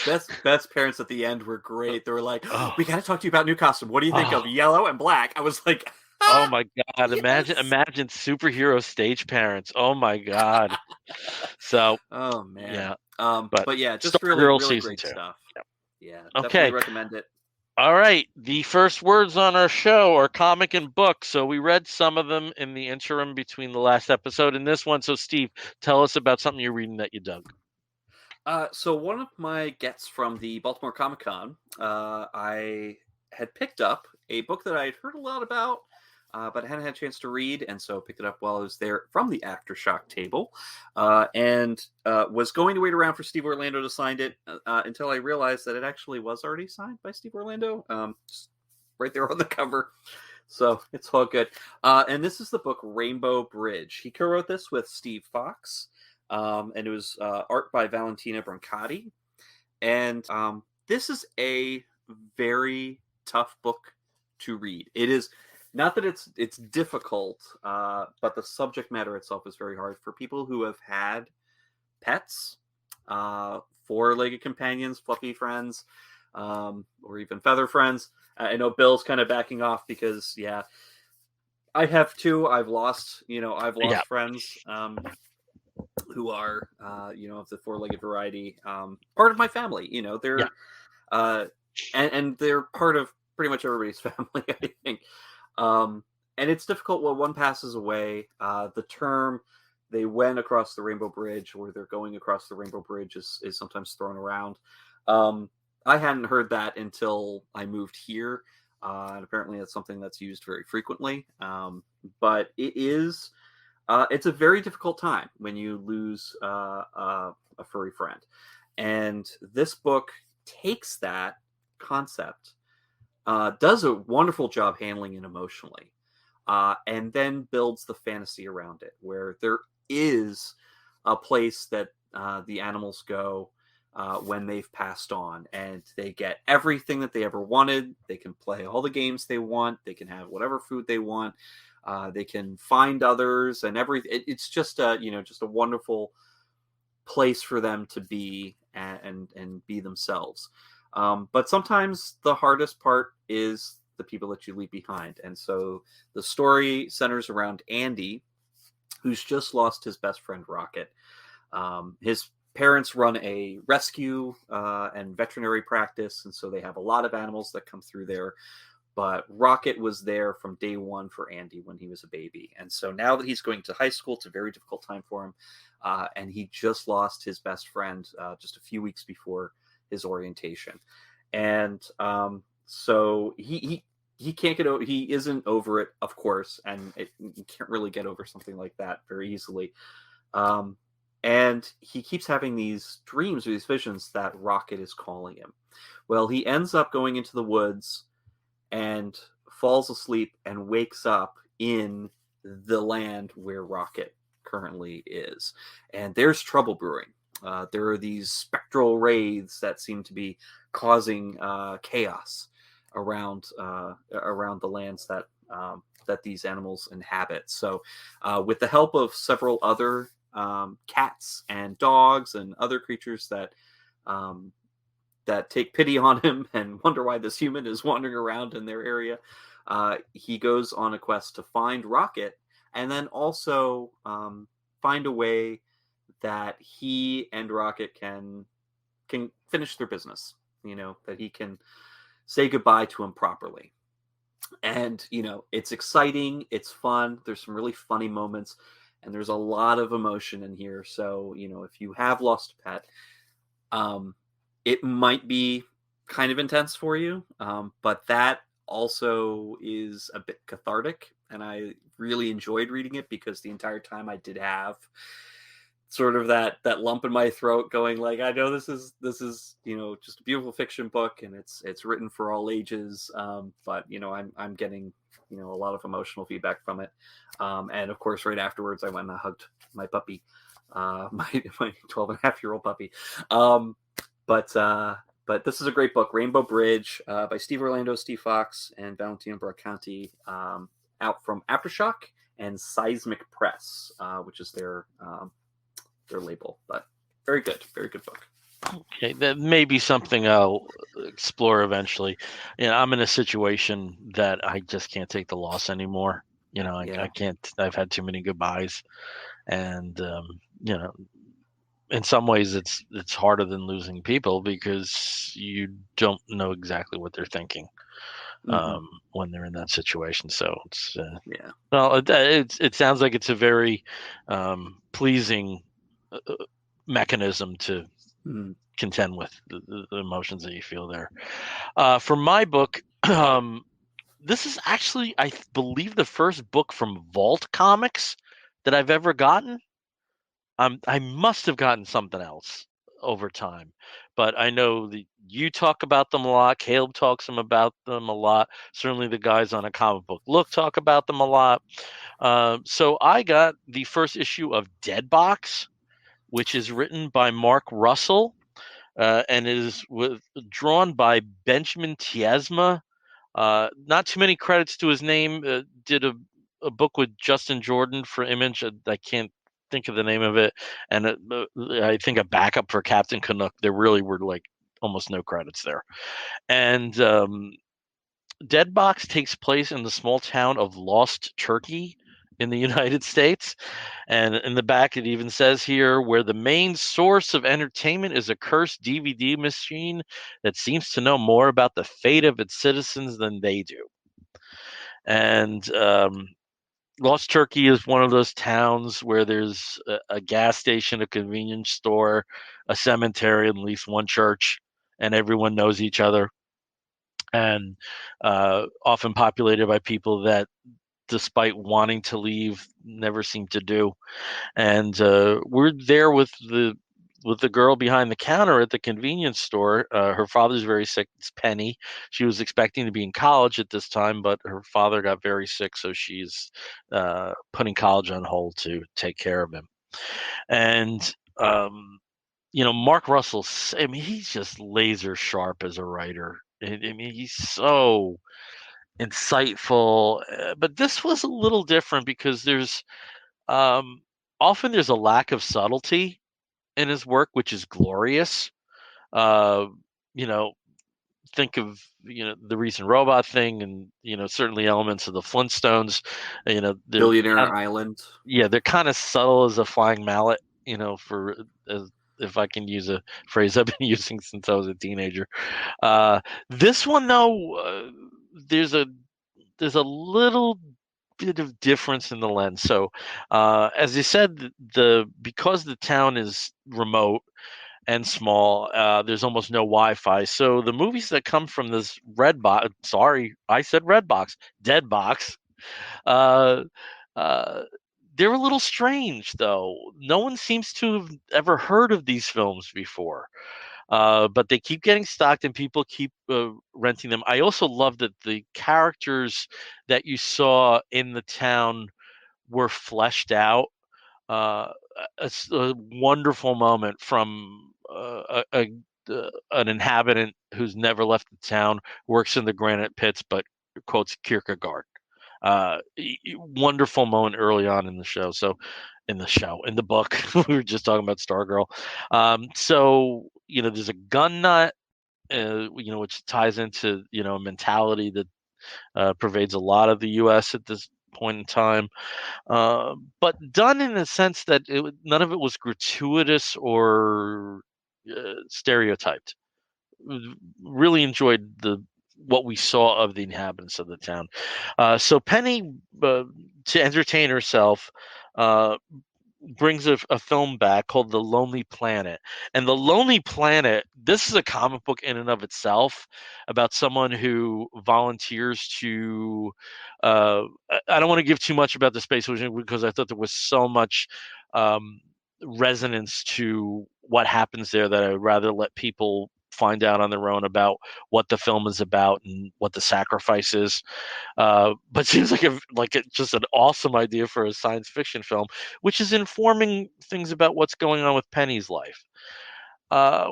Best parents at the end were great. They were like, we got to talk to you about new costume. What do you think of yellow and black? I was like, oh my god! Yes. Imagine superhero stage parents. Oh my god! So, oh man, yeah. But yeah, just really great 2. stuff. Yep. Yeah, definitely recommend it. All right, the first words on our show are comic and book. So we read some of them in the interim between the last episode and this one. So Steve, tell us about something you're reading that you dug. So one of my gets from the Baltimore Comic Con, I had picked up a book that I had heard a lot about, but I hadn't had a chance to read, and so picked it up while I was there from the Aftershock table, and was going to wait around for Steve Orlando to sign it until I realized that it actually was already signed by Steve Orlando, just right there on the cover. So it's all good. And this is the book Rainbow Bridge. He co-wrote this with Steve Fox, and it was art by Valentina Brancati. And this is a very tough book to read. It is not that it's difficult, but the subject matter itself is very hard for people who have had pets, four-legged companions, fluffy friends, or even feather friends. I know Bill's kind of backing off because, I have two. I've lost friends who are, of the four-legged variety, part of my family. They're, and they're part of pretty much everybody's family, I think. And it's difficult when one passes away. The term "they went across the Rainbow Bridge" or "they're going across the Rainbow Bridge" is sometimes thrown around. I hadn't heard that until I moved here. And apparently that's something that's used very frequently. But it's a very difficult time when you lose a furry friend. And this book takes that concept, does a wonderful job handling it emotionally, and then builds the fantasy around it, where there is a place that the animals go when they've passed on, and they get everything that they ever wanted. They can play all the games they want. They can have whatever food they want. They can find others, and it's just a just a wonderful place for them to be and be themselves. But sometimes the hardest part is the people that you leave behind. And so the story centers around Andy, who's just lost his best friend, Rocket. His parents run a rescue and veterinary practice, and so they have a lot of animals that come through there. But Rocket was there from day one for Andy when he was a baby. And so now that he's going to high school, it's a very difficult time for him. And he just lost his best friend just a few weeks before his orientation. And so he can't get over, he isn't over it, of course. And you can't really get over something like that very easily. And he keeps having these dreams or these visions that Rocket is calling him. Well, he ends up going into the woods and falls asleep and wakes up in the land where Rocket currently is. And there's trouble brewing. There are these spectral wraiths that seem to be causing chaos around the lands that these animals inhabit. So with the help of several other cats and dogs and other creatures that take pity on him and wonder why this human is wandering around in their area, he goes on a quest to find Rocket, and then also find a way that he and Rocket can finish their business. That he can say goodbye to him properly. And it's exciting, it's fun. There's some really funny moments, and there's a lot of emotion in here. So if you have lost a pet, it might be kind of intense for you, but that also is a bit cathartic, and I really enjoyed reading it because the entire time I did have sort of that lump in my throat, going like, I know this is just a beautiful fiction book, and it's written for all ages, but I'm getting a lot of emotional feedback from it, and of course right afterwards I went and I hugged my puppy, my 12-and-a-half-year-old puppy. But this is a great book, Rainbow Bridge, by Steve Orlando, Steve Fox, and Valentino Bracanti, out from Aftershock and Seismic Press, which is their label. But very good book. Okay, that may be something I'll explore eventually. I'm in a situation that I just can't take the loss anymore. I can't. I've had too many goodbyes, and in some ways it's harder than losing people because you don't know exactly what they're thinking when they're in that situation. So it's well, it sounds like it's a very pleasing mechanism to contend with the emotions that you feel there. For my book, this is actually, I believe, the first book from Vault Comics that I've ever gotten. I must have gotten something else over time, but I know that you talk about them a lot. Caleb talks about them a lot. Certainly the guys on A Comic Book Look talk about them a lot. So I got the first issue of Deadbox, which is written by Mark Russell, and is drawn by Benjamin Tiesma. Not too many credits to his name. Did a book with Justin Jordan for Image. I can't think of the name of it, and I think a backup for Captain Canuck. There really were like almost no credits there. And Deadbox takes place in the small town of Lost Turkey in the United States. And in the back, it even says here, where the main source of entertainment is a cursed DVD machine that seems to know more about the fate of its citizens than they do. And Lost Turkey is one of those towns where there's a gas station, a convenience store, a cemetery, and at least one church, and everyone knows each other. and often populated by people that, despite wanting to leave, never seem to do. And we're there with the girl behind the counter at the convenience store. Her father's very sick. It's Penny. She was expecting to be in college at this time, but her father got very sick, so she's putting college on hold to take care of him. And Mark Russell, I mean, he's just laser sharp as a writer. I mean, he's so insightful. But this was a little different because often there's a lack of subtlety in his work, which is glorious. Uh, you know, think of the recent robot thing, and certainly elements of the Flintstones. Billionaire Island. Yeah, they're kind of subtle as a flying mallet. For if I can use a phrase I've been using since I was a teenager. This one though, there's a little bit of difference in the lens. So, as you said, because the town is remote and small, there's almost no Wi-Fi. So the movies that come from this red box, sorry, I said red box, dead box, uh, uh, they're a little strange though. No one seems to have ever heard of these films before. But they keep getting stocked and people keep renting them. I also love that the characters that you saw in the town were fleshed out. A wonderful moment from an inhabitant who's never left the town, works in the granite pits, but quotes Kierkegaard. Wonderful moment early on in the show. So, in the book, we were just talking about Stargirl. So there's a gun nut, which ties into a mentality that pervades a lot of the U.S. at this point in time, but done in a sense that none of it was gratuitous or stereotyped. Really enjoyed what we saw of the inhabitants of the town. So Penny, to entertain herself, brings a film back called The Lonely Planet. And The Lonely Planet, this is a comic book in and of itself about someone who volunteers to I don't want to give too much about the space station because I thought there was so much resonance to what happens there that I'd rather let people find out on their own about what the film is about and what the sacrifice is. But seems like just an awesome idea for a science fiction film, which is informing things about what's going on with Penny's life.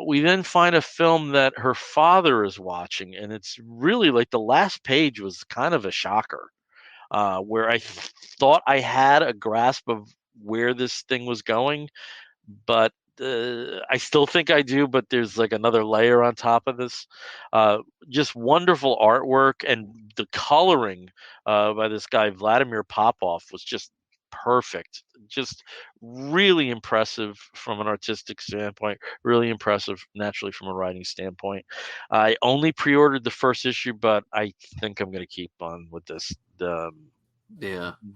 We then find a film that her father is watching, and it's really like the last page was kind of a shocker, where I thought I had a grasp of where this thing was going, but I still think I do, but there's like another layer on top of this. Just wonderful artwork, and the coloring by this guy Vladimir Popov was just perfect. Just really impressive from an artistic standpoint. Really impressive, naturally, from a writing standpoint. I only pre-ordered the first issue, but I think I'm going to keep on with this. The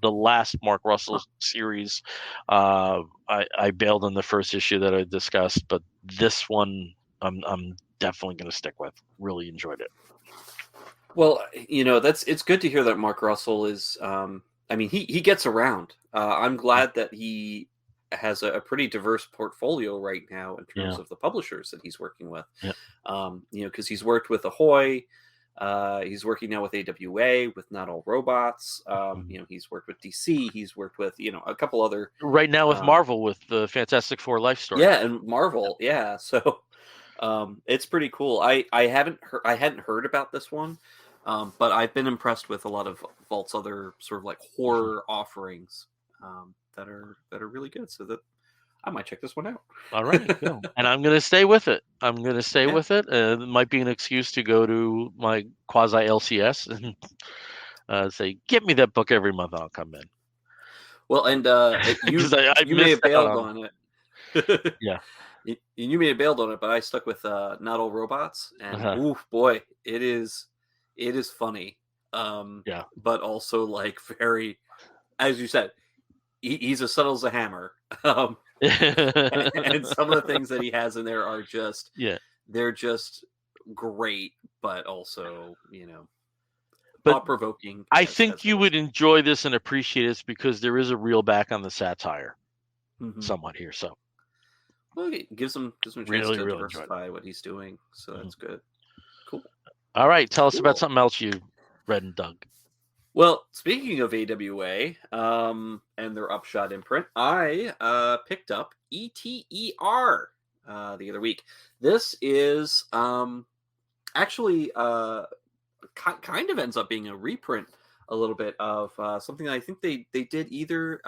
last Mark Russell series, I bailed on the first issue that I discussed, but this one I'm definitely going to stick with. Really enjoyed it. Well, it's good to hear that Mark Russell is. He gets around. I'm glad that he has a pretty diverse portfolio right now in terms of the publishers that he's working with. Yeah. Because he's worked with Ahoy. He's working now with AWA, with Not All Robots. He's worked with DC. He's worked with a couple other. Right now with Marvel, with the Fantastic Four Life Story. Yeah, and Marvel. Yeah, so it's pretty cool. I hadn't heard about this one, but I've been impressed with a lot of Vault's other sort of like horror offerings that are really good. So that I might check this one out. All right, cool. And I'm going to stay with it. It might be an excuse to go to my quasi LCS and say, "Get me that book every month. I'll come in." Well, and you may have bailed on it. Yeah. You may have bailed on it, but I stuck with Not All Robots, and oof, boy, it is funny. But also like very, as you said, he's as subtle as a hammer. And some of the things that he has in there are just they're just great, but also, but thought-provoking. I think you would enjoy this and appreciate this because there is a reel back on the satire somewhat here. So, well, it gives him a chance to diversify what he's doing. So that's good. Cool. All right, tell us about something else you read and dug. Well, speaking of AWA and their Upshot imprint, I picked up ETER the other week. This is actually kind of ends up being a reprint a little bit of something that I think they did either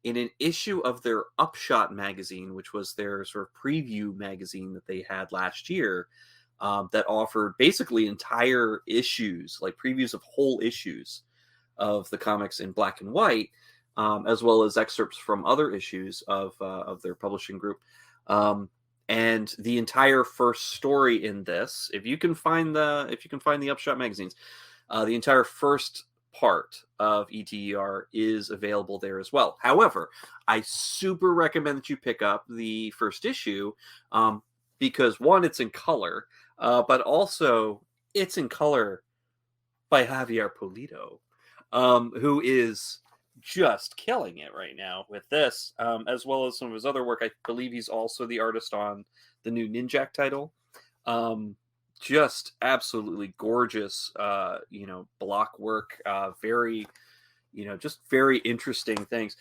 in an issue of their Upshot magazine, which was their sort of preview magazine that they had last year, that offered basically entire issues, like previews of whole issues of the comics in black and white, as well as excerpts from other issues of their publishing group. And the entire first story in this, if you can find the Upshot magazines, the entire first part of ETER is available there as well. However, I super recommend that you pick up the first issue because one, it's in color, but also it's in color by Javier Pulido, who is just killing it right now with this, as well as some of his other work. I believe he's also the artist on the new Ninjak title. Just absolutely gorgeous, block work, very, just very interesting things.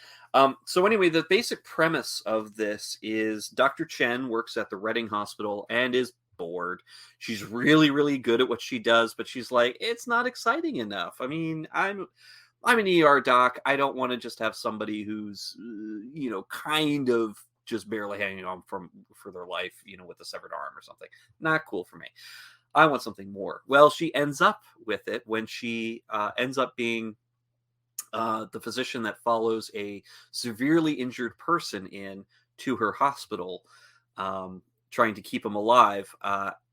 So anyway, the basic premise of this is Dr. Chen works at the Reading Hospital and is bored. She's really, really good at what she does, but she's like, it's not exciting enough. I mean, I'm an ER doc. I don't want to just have somebody who's, kind of just barely hanging on for their life, with a severed arm or something. Not cool for me. I want something more. Well, she ends up with it when she ends up being the physician that follows a severely injured person in to her hospital, trying to keep him alive.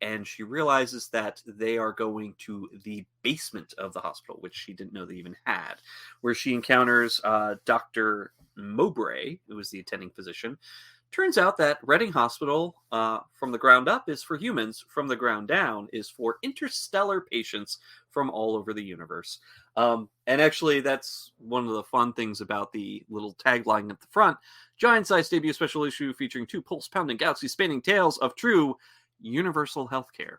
And she realizes that they are going to the basement of the hospital, which she didn't know they even had, where she encounters Dr. Mowbray, who is the attending physician. Turns out that Reading Hospital, from the ground up, is for humans. From the ground down is for interstellar patients from all over the universe. And actually, that's one of the fun things about the little tagline at the front. Giant-sized debut special issue featuring 2 pulse-pounding, galaxy-spanning tales of true universal healthcare.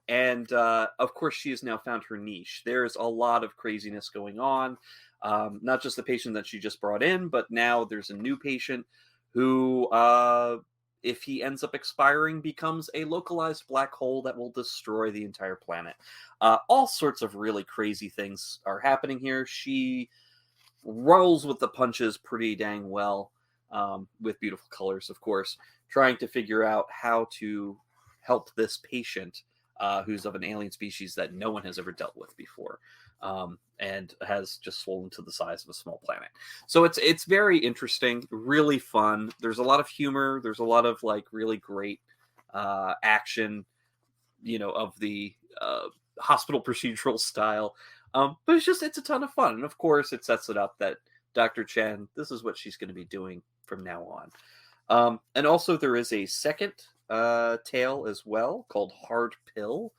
And of course, she has now found her niche. There's a lot of craziness going on. Not just the patient that she just brought in, but now there's a new patient who, if he ends up expiring, becomes a localized black hole that will destroy the entire planet. All sorts of really crazy things are happening here. She rolls with the punches pretty dang well, with beautiful colors, of course, trying to figure out how to help this patient who's of an alien species that no one has ever dealt with before. And has just swollen to the size of a small planet. So it's very interesting, really fun. There's a lot of humor. There's a lot of like really great action, of the hospital procedural style. But it's a ton of fun. And of course, it sets it up that Dr. Chen, this is what she's going to be doing from now on. And also there is a second tale as well called Hard Pill,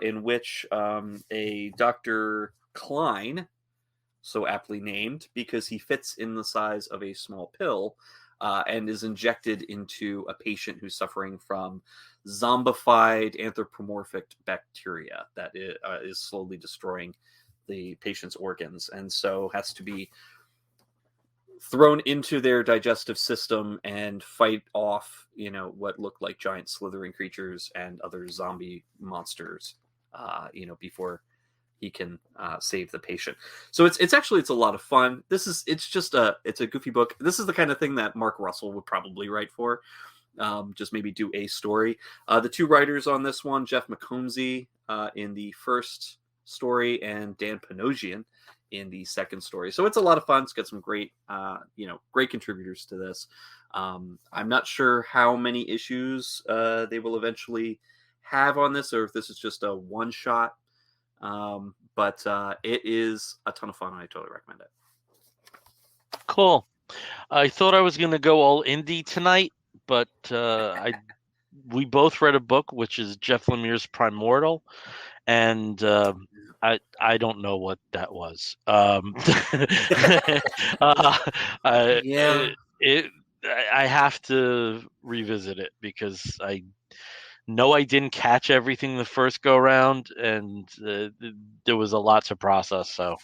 in which a Dr. Klein, so aptly named because he fits in the size of a small pill, and is injected into a patient who's suffering from zombified anthropomorphic bacteria that is slowly destroying the patient's organs, and so has to be thrown into their digestive system and fight off, what look like giant slithering creatures and other zombie monsters, before he can save the patient. So it's a lot of fun. It's a goofy book. This is the kind of thing that Mark Russell would probably write for. Just maybe do a story. The 2 writers on this one, Jeff McComsey in the first story and Dan Panosian in the second story. So it's a lot of fun. It's got some great, great contributors to this. I'm not sure how many issues they will eventually have on this, or if this is just a one shot. But it is a ton of fun, and I totally recommend it. Cool. I thought I was going to go all indie tonight, but I we both read a book, which is Jeff Lemire's Primordial, and I don't know what that was. uh, Yeah. I have to revisit it because I know I didn't catch everything the first go round, and there was a lot to process. So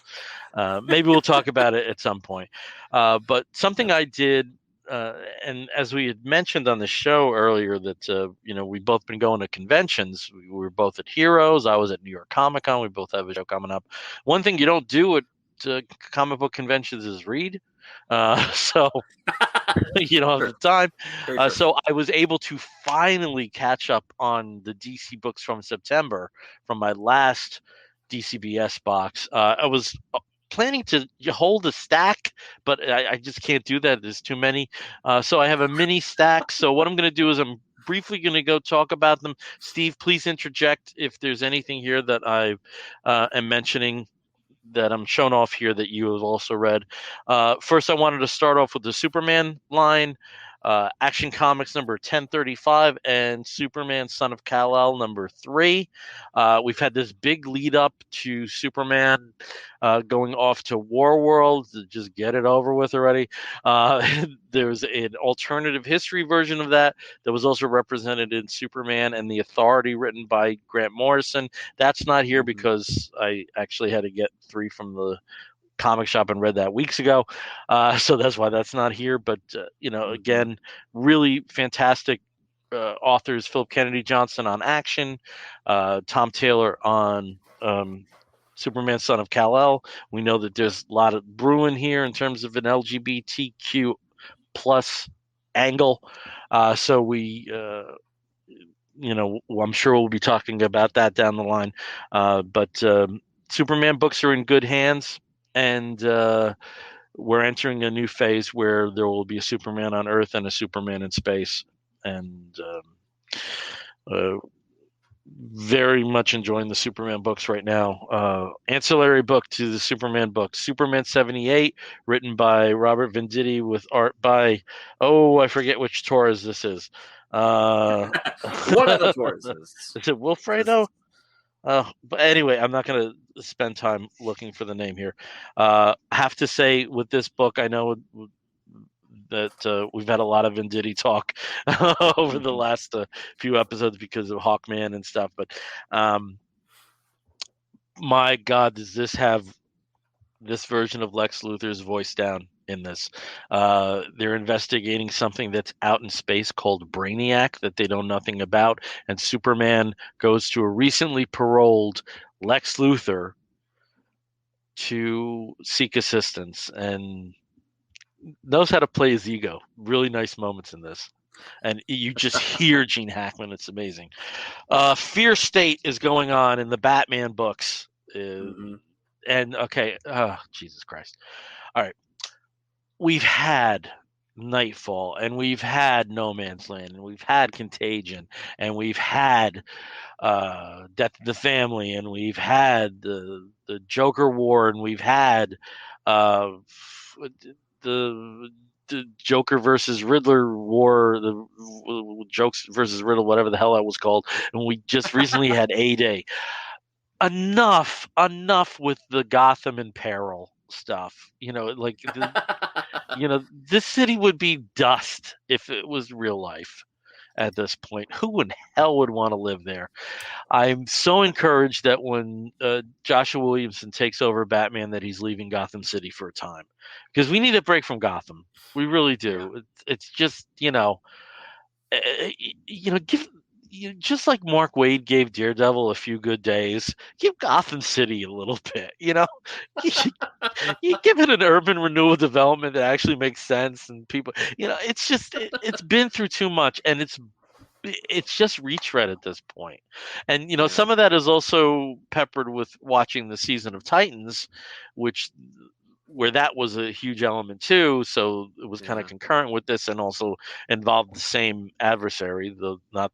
maybe we'll talk about it at some point. But something I did, and as we had mentioned on the show earlier, that we've both been going to conventions. We were both at Heroes. I was at New York Comic Con. We both have a show coming up. One thing you don't do at comic book conventions is read. So you don't have the time. So I was able to finally catch up on the DC books from September from my last DCBS box. I was planning to hold a stack, but I just can't do that. There's too many. So I have a mini stack. So what I'm going to do is I'm briefly going to go talk about them. Steve, please interject if there's anything here that I am mentioning that I'm shown off here that you have also read. First, I wanted to start off with the Superman line, Action Comics number 1035, and Superman Son of Kal-El number 3. We've had this big lead up to Superman going off to War World. Just get it over with already. There's an alternative history version of that was also represented in Superman and the Authority, written by Grant Morrison. That's not here because I actually had to get 3 from the comic shop and read that weeks ago. So that's why that's not here. But, again, really fantastic authors. Philip Kennedy Johnson on Action, Tom Taylor on Superman Son of Kal-El. We know that there's a lot of brewing here in terms of an LGBTQ plus angle. So we, I'm sure we'll be talking about that down the line. But Superman books are in good hands, and we're entering a new phase where there will be a Superman on Earth and a Superman in space. And very much enjoying the Superman books right now. Ancillary book to the Superman book, Superman 78, written by Robert Venditti with art by, I forget which Torres this is. One of the Torreses. Is it Wilfredo? But anyway, I'm not going to spend time looking for the name here. I have to say, with this book, I know that we've had a lot of Venditti talk over the last few episodes because of Hawkman and stuff. But my God, does this have this version of Lex Luthor's voice down in this? They're investigating something that's out in space called Brainiac that they know nothing about, and Superman goes to a recently paroled Lex Luthor to seek assistance and knows how to play his ego. Really nice moments in this. And you just hear Gene Hackman. It's amazing. Fear State is going on in the Batman books. And okay, Jesus Christ. All right. We've had Nightfall, and we've had No Man's Land, and we've had Contagion, and we've had Death of the Family, and we've had the Joker War, and we've had the Joker versus Riddler war, the Jokes versus Riddle, whatever the hell that was called, and we just recently had A-Day. Enough with the Gotham in peril stuff. This city would be dust if it was real life at this point. Who in hell would want to live there? I'm so encouraged that when Joshua Williamson takes over Batman, that he's leaving Gotham City for a time, because we need a break from Gotham. We really do. Yeah. It's just, give. Just like Mark Waid gave Daredevil a few good days, give Gotham City a little bit. You give it an urban renewal development that actually makes sense, and people. It's just it's been through too much, and it's just retread at this point. And some of that is also peppered with watching the season of Titans, where that was a huge element too. So it was kind of concurrent with this, and also involved the same adversary, not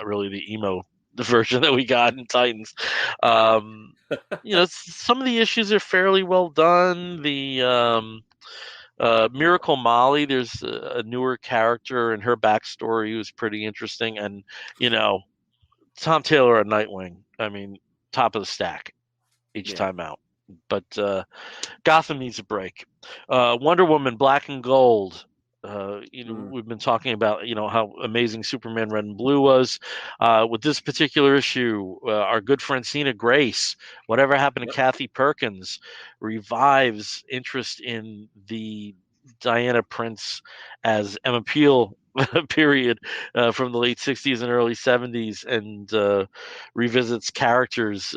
really the emo version that we got in Titans. Some of the issues are fairly well done. Miracle Molly, there's a newer character, and her backstory was pretty interesting. And Tom Taylor on Nightwing, I mean, top of the stack each time out. But Gotham needs a break. Wonder Woman, Black and Gold. We've been talking about how amazing Superman Red and Blue was. With this particular issue, our good friend Francina Grace, whatever happened to Kathy Perkins, revives interest in the Diana Prince as Emma Peel period from the late 60s and early 70s, and revisits characters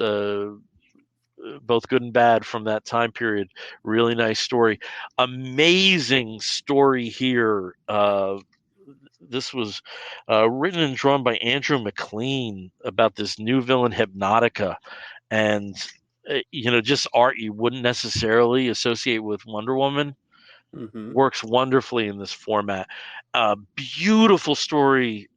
both good and bad from that time period. Really nice story. Amazing story here. This was written and drawn by Andrew McLean about this new villain Hypnotica, and just art you wouldn't necessarily associate with Wonder Woman. Works wonderfully in this format. Beautiful story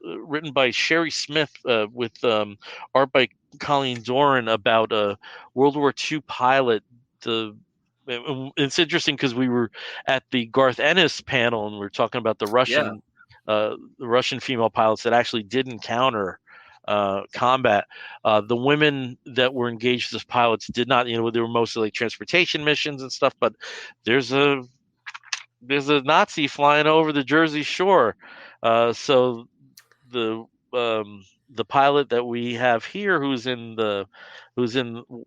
written by Sherry Smith with art by Colleen Doran about a World War II pilot. It's interesting because we were at the Garth Ennis panel and we were talking about the Russian female pilots that actually did encounter combat. The women that were engaged as pilots did not, they were mostly like transportation missions and stuff, but there's a Nazi flying over the Jersey Shore. So the pilot that we have here, who's in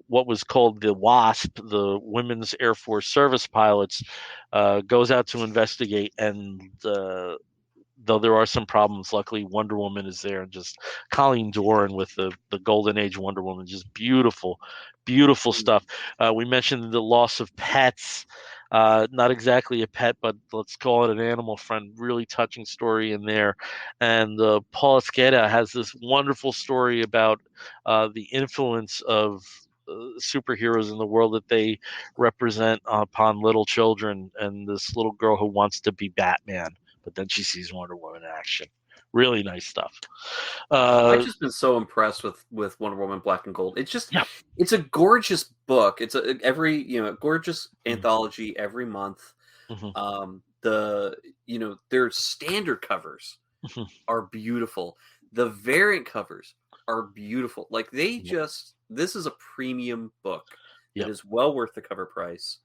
what was called the WASP, the Women's Air Force Service Pilots, goes out to investigate, and though there are some problems, luckily Wonder Woman is there, and just Colleen Doran with the Golden Age Wonder Woman, just beautiful stuff. We mentioned the loss of pets. Not exactly a pet, but let's call it an animal friend. Really touching story in there. And Paul Esqueda has this wonderful story about the influence of superheroes in the world that they represent upon little children, and this little girl who wants to be Batman, but then she sees Wonder Woman in action. Really nice stuff. I've just been so impressed with Wonder Woman Black and Gold. It's a gorgeous book. It's gorgeous anthology every month. Their standard covers are beautiful. The variant covers are beautiful. Like this is a premium book. It is well worth the cover price.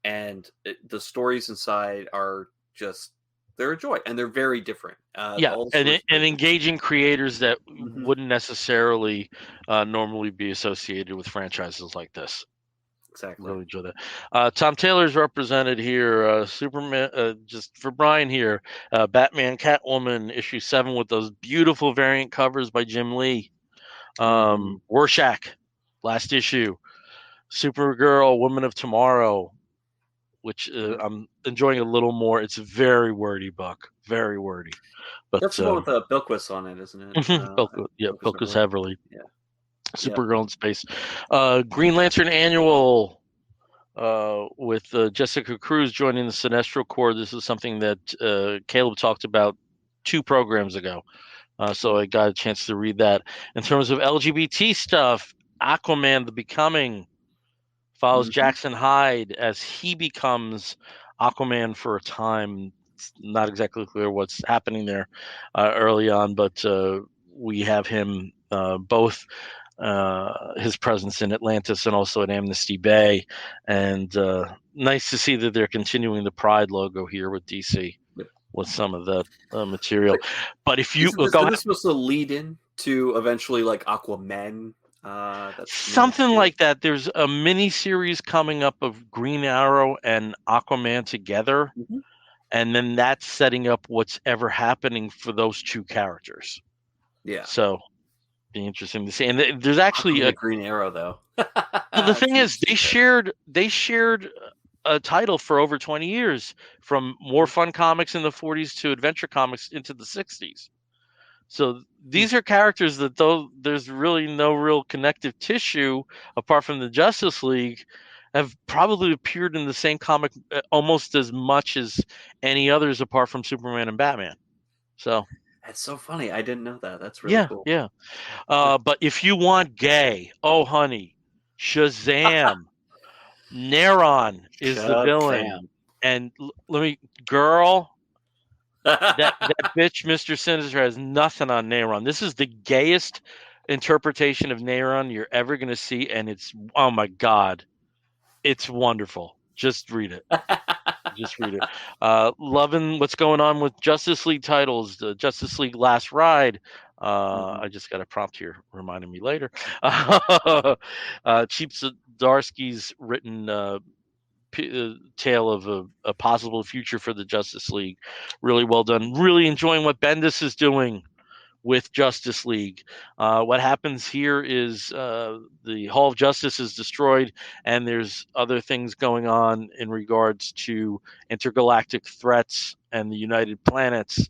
And the stories inside are just, they're a joy, and they're very different. And engaging creators that wouldn't necessarily normally be associated with franchises like this. Exactly. Really enjoy that. Tom Taylor's represented here. Superman, just for Brian here. Batman, Catwoman, issue 7 with those beautiful variant covers by Jim Lee. Rorschach, last issue. Supergirl, Woman of Tomorrow, which I'm enjoying a little more. It's a very wordy book, very wordy. But that's the one with Bilquis on it, isn't it? Bilquis Heverly. Yeah. Supergirl in space. Green Lantern Annual with Jessica Cruz joining the Sinestro Corps. This is something that Caleb talked about 2 programs ago. So I got a chance to read that. In terms of LGBT stuff, Aquaman, The Becoming, follows Jackson Hyde as he becomes Aquaman for a time. It's not exactly clear what's happening there early on, but we have him both his presence in Atlantis and also at Amnesty Bay. And nice to see that they're continuing the Pride logo here with DC with some of the material. But if you is this supposed to lead in to eventually like Aquaman? Something like that. There's a mini series coming up of Green Arrow and Aquaman together, and then that's setting up what's ever happening for those 2 characters. So be interesting to see. And there's actually a Green Arrow though. Well, the thing is, they shared a title for over 20 years, from More Fun Comics in the 40s to Adventure Comics into the 60s. So these are characters that, though there's really no real connective tissue apart from the Justice League, have probably appeared in the same comic almost as much as any others apart from Superman and Batman. So that's so funny. I didn't know that. That's really cool. Yeah. But if you want gay, oh honey, Shazam, Neron is the villain. And let me, girl, that bitch, Mr. Sinister, has nothing on Neyron. This is the gayest interpretation of Neyron you're ever going to see, and it's, oh my god, it's wonderful. Just read it. Just read it. Loving what's going on with Justice League titles. The Justice League Last Ride. I just got a prompt here reminding me later. Cheap Zdarsky's written tale of a possible future for the Justice League. Really well done. Really enjoying what Bendis is doing with Justice League. What happens here is the Hall of Justice is destroyed, and there's other things going on in regards to intergalactic threats and the United Planets.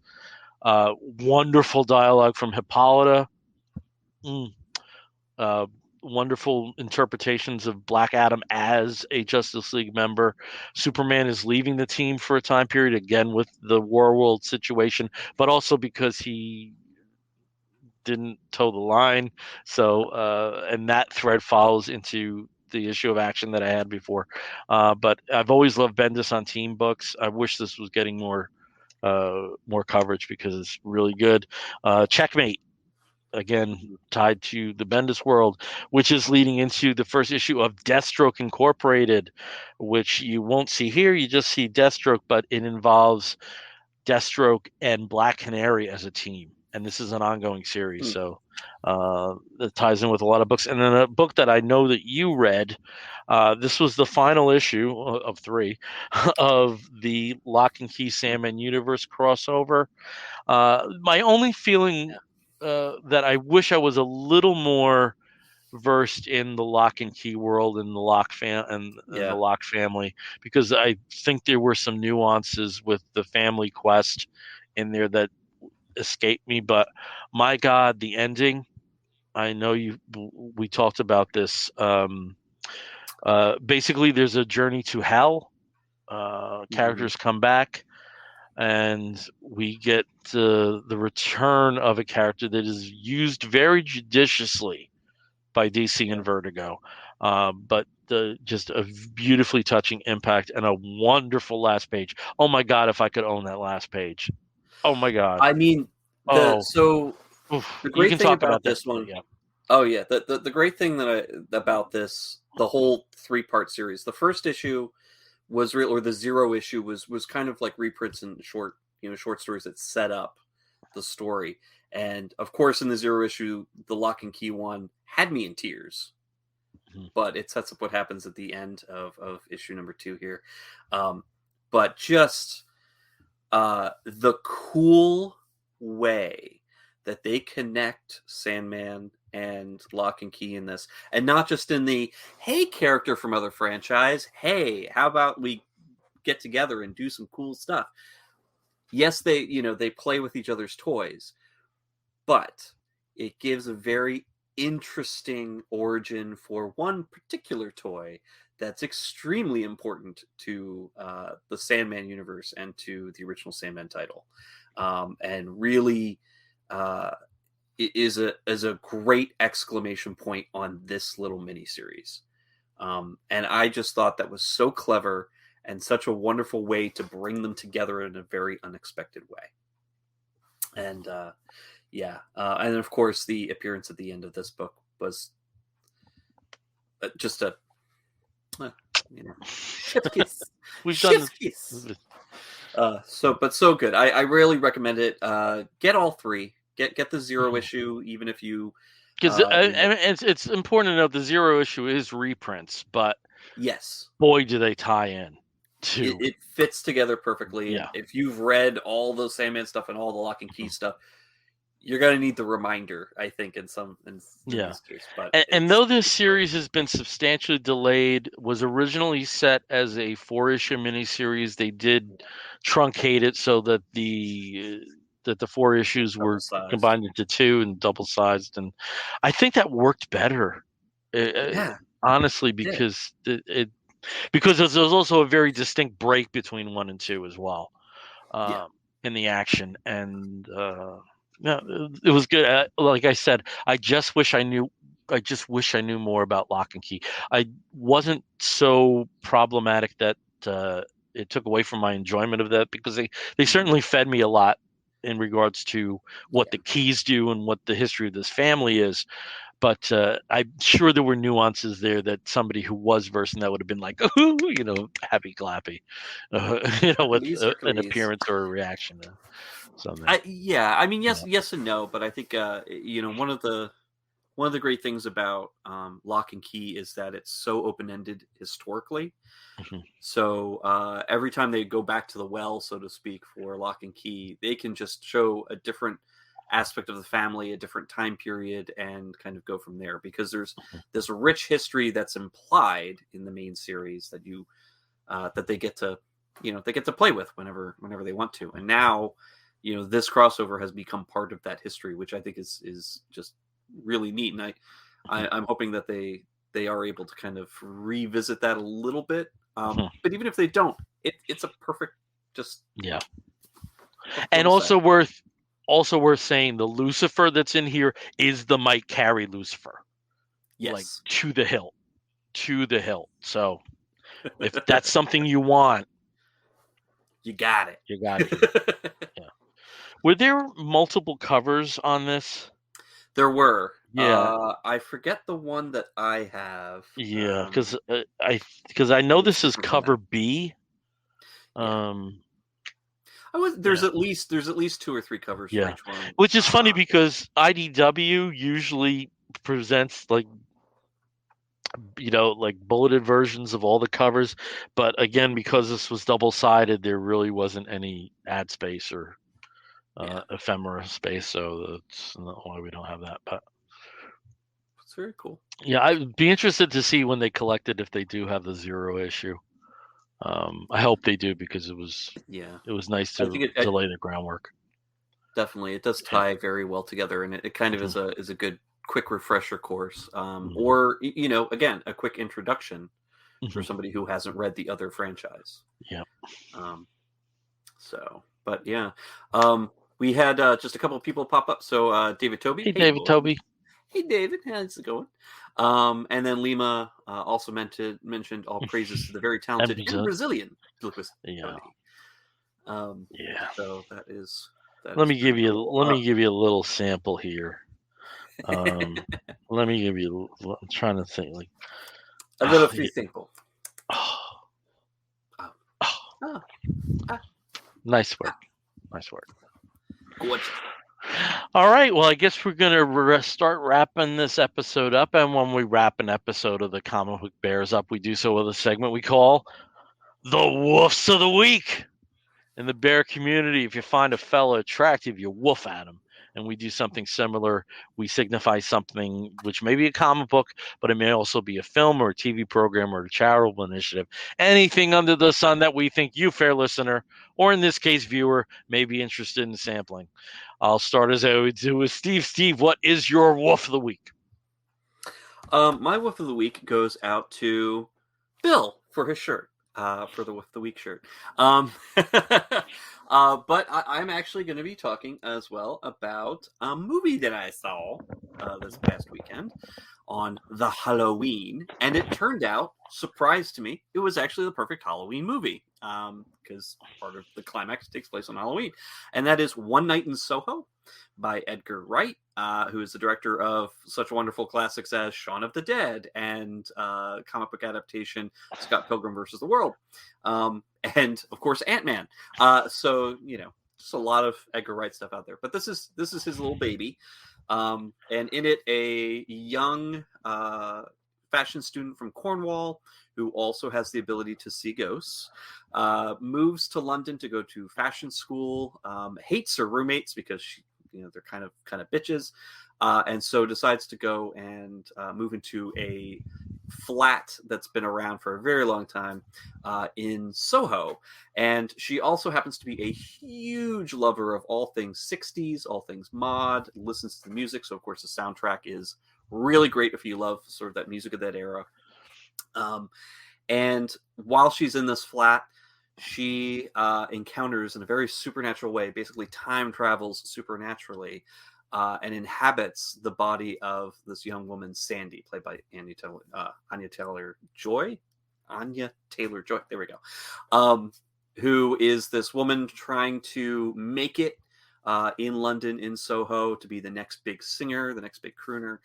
Wonderful dialogue from Hippolyta. Wonderful interpretations of Black Adam as a Justice League member. Superman is leaving the team for a time period, again with the War World situation, but also because he didn't toe the line. So, and that thread follows into the issue of Action that I had before. But I've always loved Bendis on team books. I wish this was getting more coverage because it's really good. Checkmate, again, tied to the Bendis world, which is leading into the first issue of Deathstroke Incorporated, which you won't see here. You just see Deathstroke, but it involves Deathstroke and Black Canary as a team. And this is an ongoing series, so it ties in with a lot of books. And then a book that I know that you read, this was the final issue of 3 of the Locke and Key Sandman Universe crossover. My only feeling that I wish I was a little more versed in the Locke and Key world and the Locke the Locke family, because I think there were some nuances with the family quest in there that escaped me. But my god, the ending, I know we talked about this. Basically there's a journey to hell. Characters come back, and we get the return of a character that is used very judiciously by DC and Vertigo, but just a beautifully touching impact and a wonderful last page. Oh my god, if I could own that last page! Oh my god! I mean, the great thing about this one. Yeah. Oh yeah, the great thing about this, the whole 3-part series. The first issue was real, or the 0 issue was kind of like reprints and short stories that set up the story. And of course, in the 0 issue, the Locke and Key one had me in tears, but it sets up what happens at the end of issue number 2 here. But just the cool way that they connect Sandman and Locke and Key in this, and not just in the, hey, character from other franchise, hey, how about we get together and do some cool stuff. Yes, they play with each other's toys, but it gives a very interesting origin for one particular toy that's extremely important to the Sandman universe and to the original Sandman title, and really is a great exclamation point on this little miniseries. And I just thought that was so clever and such a wonderful way to bring them together in a very unexpected way. And and of course the appearance at the end of this book was just a chef's kiss. We've done kiss. So good. I really recommend it. Get all 3. Get the 0 issue, even if you, because it's important to note the 0 issue is reprints, but yes, boy, do they tie in. It fits together perfectly. Yeah. If you've read all the Sandman stuff and all the Locke and Key stuff, you're gonna need the reminder, I think, in this case. But and though this series has been substantially delayed, was originally set as a 4-issue miniseries, they did truncate it so that the 4 issues were combined into 2 and double-sized, and I think that worked better. Honestly, because because there's also a very distinct break between 1 and 2 as well, in the action, and it was good. Like I said, I just wish I knew more about Locke and Key. I wasn't so problematic that it took away from my enjoyment of that, because they certainly fed me a lot in regards to what the Keys do and what the history of this family is. But I'm sure there were nuances there that somebody who was versed in that would have been like, ooh, happy clappy, with an appearance or a reaction to something. Yes and no, but I think one of the great things about Locke and Key is that it's so open-ended historically. Mm-hmm. So every time they go back to the well, so to speak, for Locke and Key, they can just show a different aspect of the family, a different time period, and kind of go from there, because there's this rich history that's implied in the main series that that they get to play with whenever they want to. And now this crossover has become part of that history, which I think is just really neat. And I'm hoping that they are able to kind of revisit that a little bit. But even if they don't, it's a perfect and also worth saying, the Lucifer that's in here is the Mike Carey Lucifer. Yes. Like to the hilt. So if that's something you want, you got it. Yeah. Were there multiple covers on this? There were. Yeah. I forget the one that I have. Yeah, because I know this is cover B. There's at least 2 or 3 covers for each one. Which is funny, because IDW usually presents like bulleted versions of all the covers, but again, because this was double-sided, there really wasn't any ad space or ephemera space, so that's not why we don't have that. But it's very cool. Yeah, I'd be interested to see when they collect it, if they do have the 0 issue. I hope they do, because it was nice to lay the groundwork. Definitely, it does tie very well together, and it kind of is a good quick refresher course, or again, a quick introduction for somebody who hasn't read the other franchise. Yeah. But yeah, we had just a couple of people pop up. So David Toby. Hey David Toby. Hey David, how's it going? And then Lima also mentioned all praises to the very talented and Brazilian Lucas. Yeah. So that is. Let me give you a little sample here. Let me give you. I'm trying to think, like a little free sample. Nice work. Gorgeous. All right. Well, I guess we're gonna start wrapping this episode up, and when we wrap an episode of the Comic Book Bears up, we do so with a segment we call the Woofs of the Week. In the bear community, if you find a fella attractive, you woof at him. And we do something similar. We signify something which may be a comic book, but it may also be a film or a TV program or a charitable initiative. Anything under the sun that we think you, fair listener, or in this case, viewer, may be interested in sampling. I'll start as I always do with Steve. Steve, what is your woof of the week? My woof of the week goes out to Bill for his shirt. For the Woof of the Week shirt. But I'm actually going to be talking as well about a movie that I saw this past weekend on the Halloween. And it turned out, surprise to me, it was actually the perfect Halloween movie. Because part of the climax takes place on Halloween. And that is One Night in Soho by Edgar Wright, who is the director of such wonderful classics as Shaun of the Dead and comic book adaptation Scott Pilgrim vs. the World, and of course Ant-Man. So just a lot of Edgar Wright stuff out there. But this is his little baby, and in it, a young fashion student from Cornwall who also has the ability to see ghosts, moves to London to go to fashion school, hates her roommates because they're kind of bitches, and so decides to go and move into a flat that's been around for a very long time in Soho. And she also happens to be a huge lover of all things 60s, all things mod, listens to the music. So of course the soundtrack is really great if you love sort of that music of that era. And while she's in this flat, she encounters in a very supernatural way, basically time travels supernaturally, and inhabits the body of this young woman, Sandy, played by Anya Taylor-Joy. There we go. who is this woman trying to make it in London, in Soho, to be the next big singer, the next big crooner.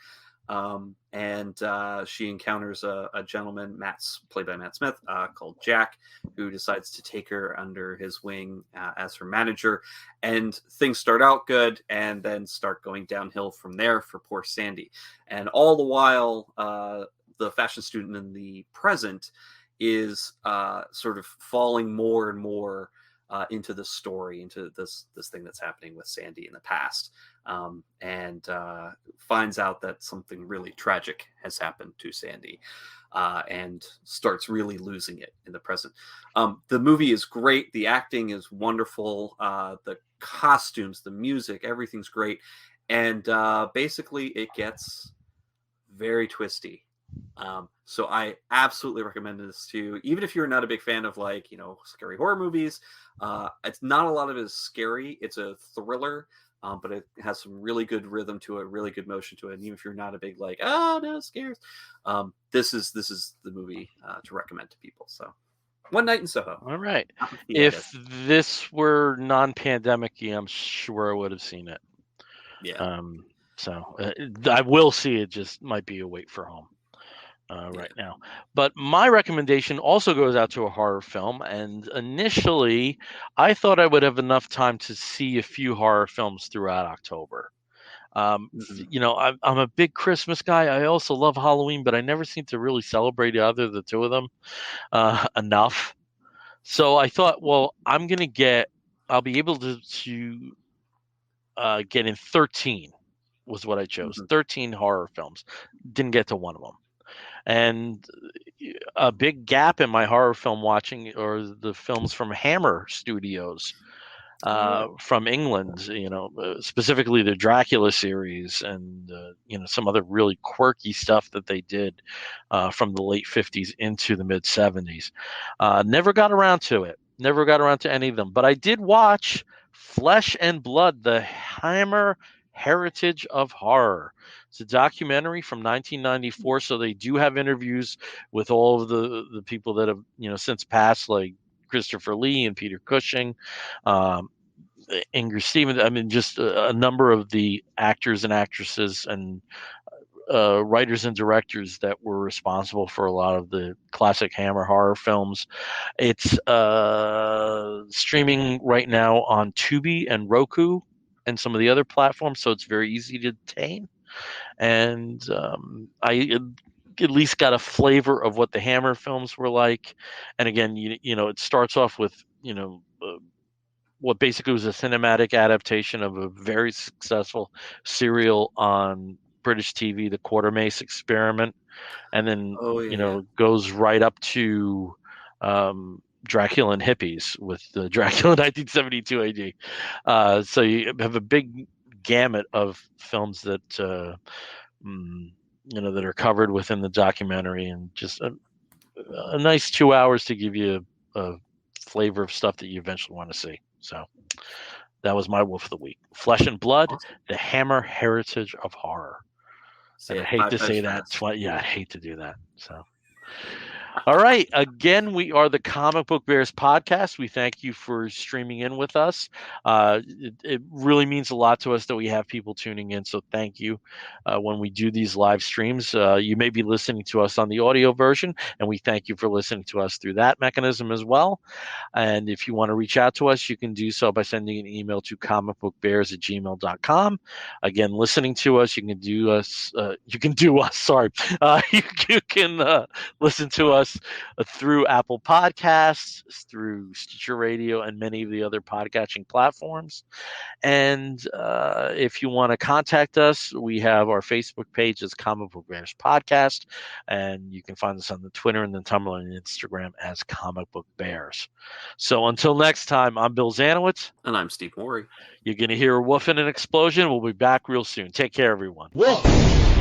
And she encounters a gentleman, played by Matt Smith, called Jack, who decides to take her under his wing as her manager. And things start out good and then start going downhill from there for poor Sandy. And all the while, the fashion student in the present is sort of falling more and more into the story, into this thing that's happening with Sandy in the past, and finds out that something really tragic has happened to Sandy, and starts really losing it in the present. The movie is great. The acting is wonderful. The costumes, the music, everything's great. And basically it gets very twisty. So I absolutely recommend this to you, even if you're not a big fan of, like, scary horror movies. It's not a lot of it is scary. It's a thriller, but it has some really good rhythm to it, really good motion to it. And even if you're not a big, like, oh no, it scares, this is the movie to recommend to people. So, One Night in Soho. All right. If this were non-pandemic, I'm sure I would have seen it. Yeah. So I will see it. Just might be a wait for home. Right now. But my recommendation also goes out to a horror film. And initially, I thought I would have enough time to see a few horror films throughout October. I'm a big Christmas guy. I also love Halloween, but I never seem to really celebrate either of the two of them enough. So I thought, well, I'll be able to get in 13 was what I chose. 13 horror films. Didn't get to one of them. And a big gap in my horror film watching are the films from Hammer Studios from England, specifically the Dracula series and, some other really quirky stuff that they did from the late 50s into the mid 70s. Never got around to it. Never got around to any of them. But I did watch Flesh and Blood, the Hammer Heritage of Horror. It's a documentary from 1994, so they do have interviews with all of the people that have since passed, like Christopher Lee and Peter Cushing, Inger Stevens. I mean, just a number of the actors and actresses and writers and directors that were responsible for a lot of the classic Hammer horror films. It's streaming right now on Tubi and Roku and some of the other platforms, so it's very easy to obtain. And I at least got a flavor of what the Hammer films were like. And again, it starts off with what basically was a cinematic adaptation of a very successful serial on British TV, The Quatermass Experiment, and then goes right up to Dracula and Hippies with the Dracula 1972 AD. So you have a big gamut of films that that are covered within the documentary, and just a nice 2 hours to give you a flavor of stuff that you eventually want to see. So that was my wolf of the week. Flesh and Blood, the Hammer Heritage of Horror. And I hate to say that. I hate to do that. So, all right. Again, we are the Comic Book Bears podcast. We thank you for streaming in with us. It really means a lot to us that we have people tuning in. So thank you. When we do these live streams, you may be listening to us on the audio version, and we thank you for listening to us through that mechanism as well. And if you want to reach out to us, you can do so by sending an email to comicbookbears@gmail.com. Again, listening to us, you can listen to us through Apple Podcasts, through Stitcher Radio, and many of the other podcasting platforms. And if you want to contact us, we have our Facebook page as Comic Book Bears Podcast, and you can find us on the Twitter and the Tumblr and Instagram as Comic Book Bears. So until next time, I'm Bill Zanowitz. And I'm Steve Morey. You're going to hear a woof and an explosion. We'll be back real soon. Take care, everyone. Woof.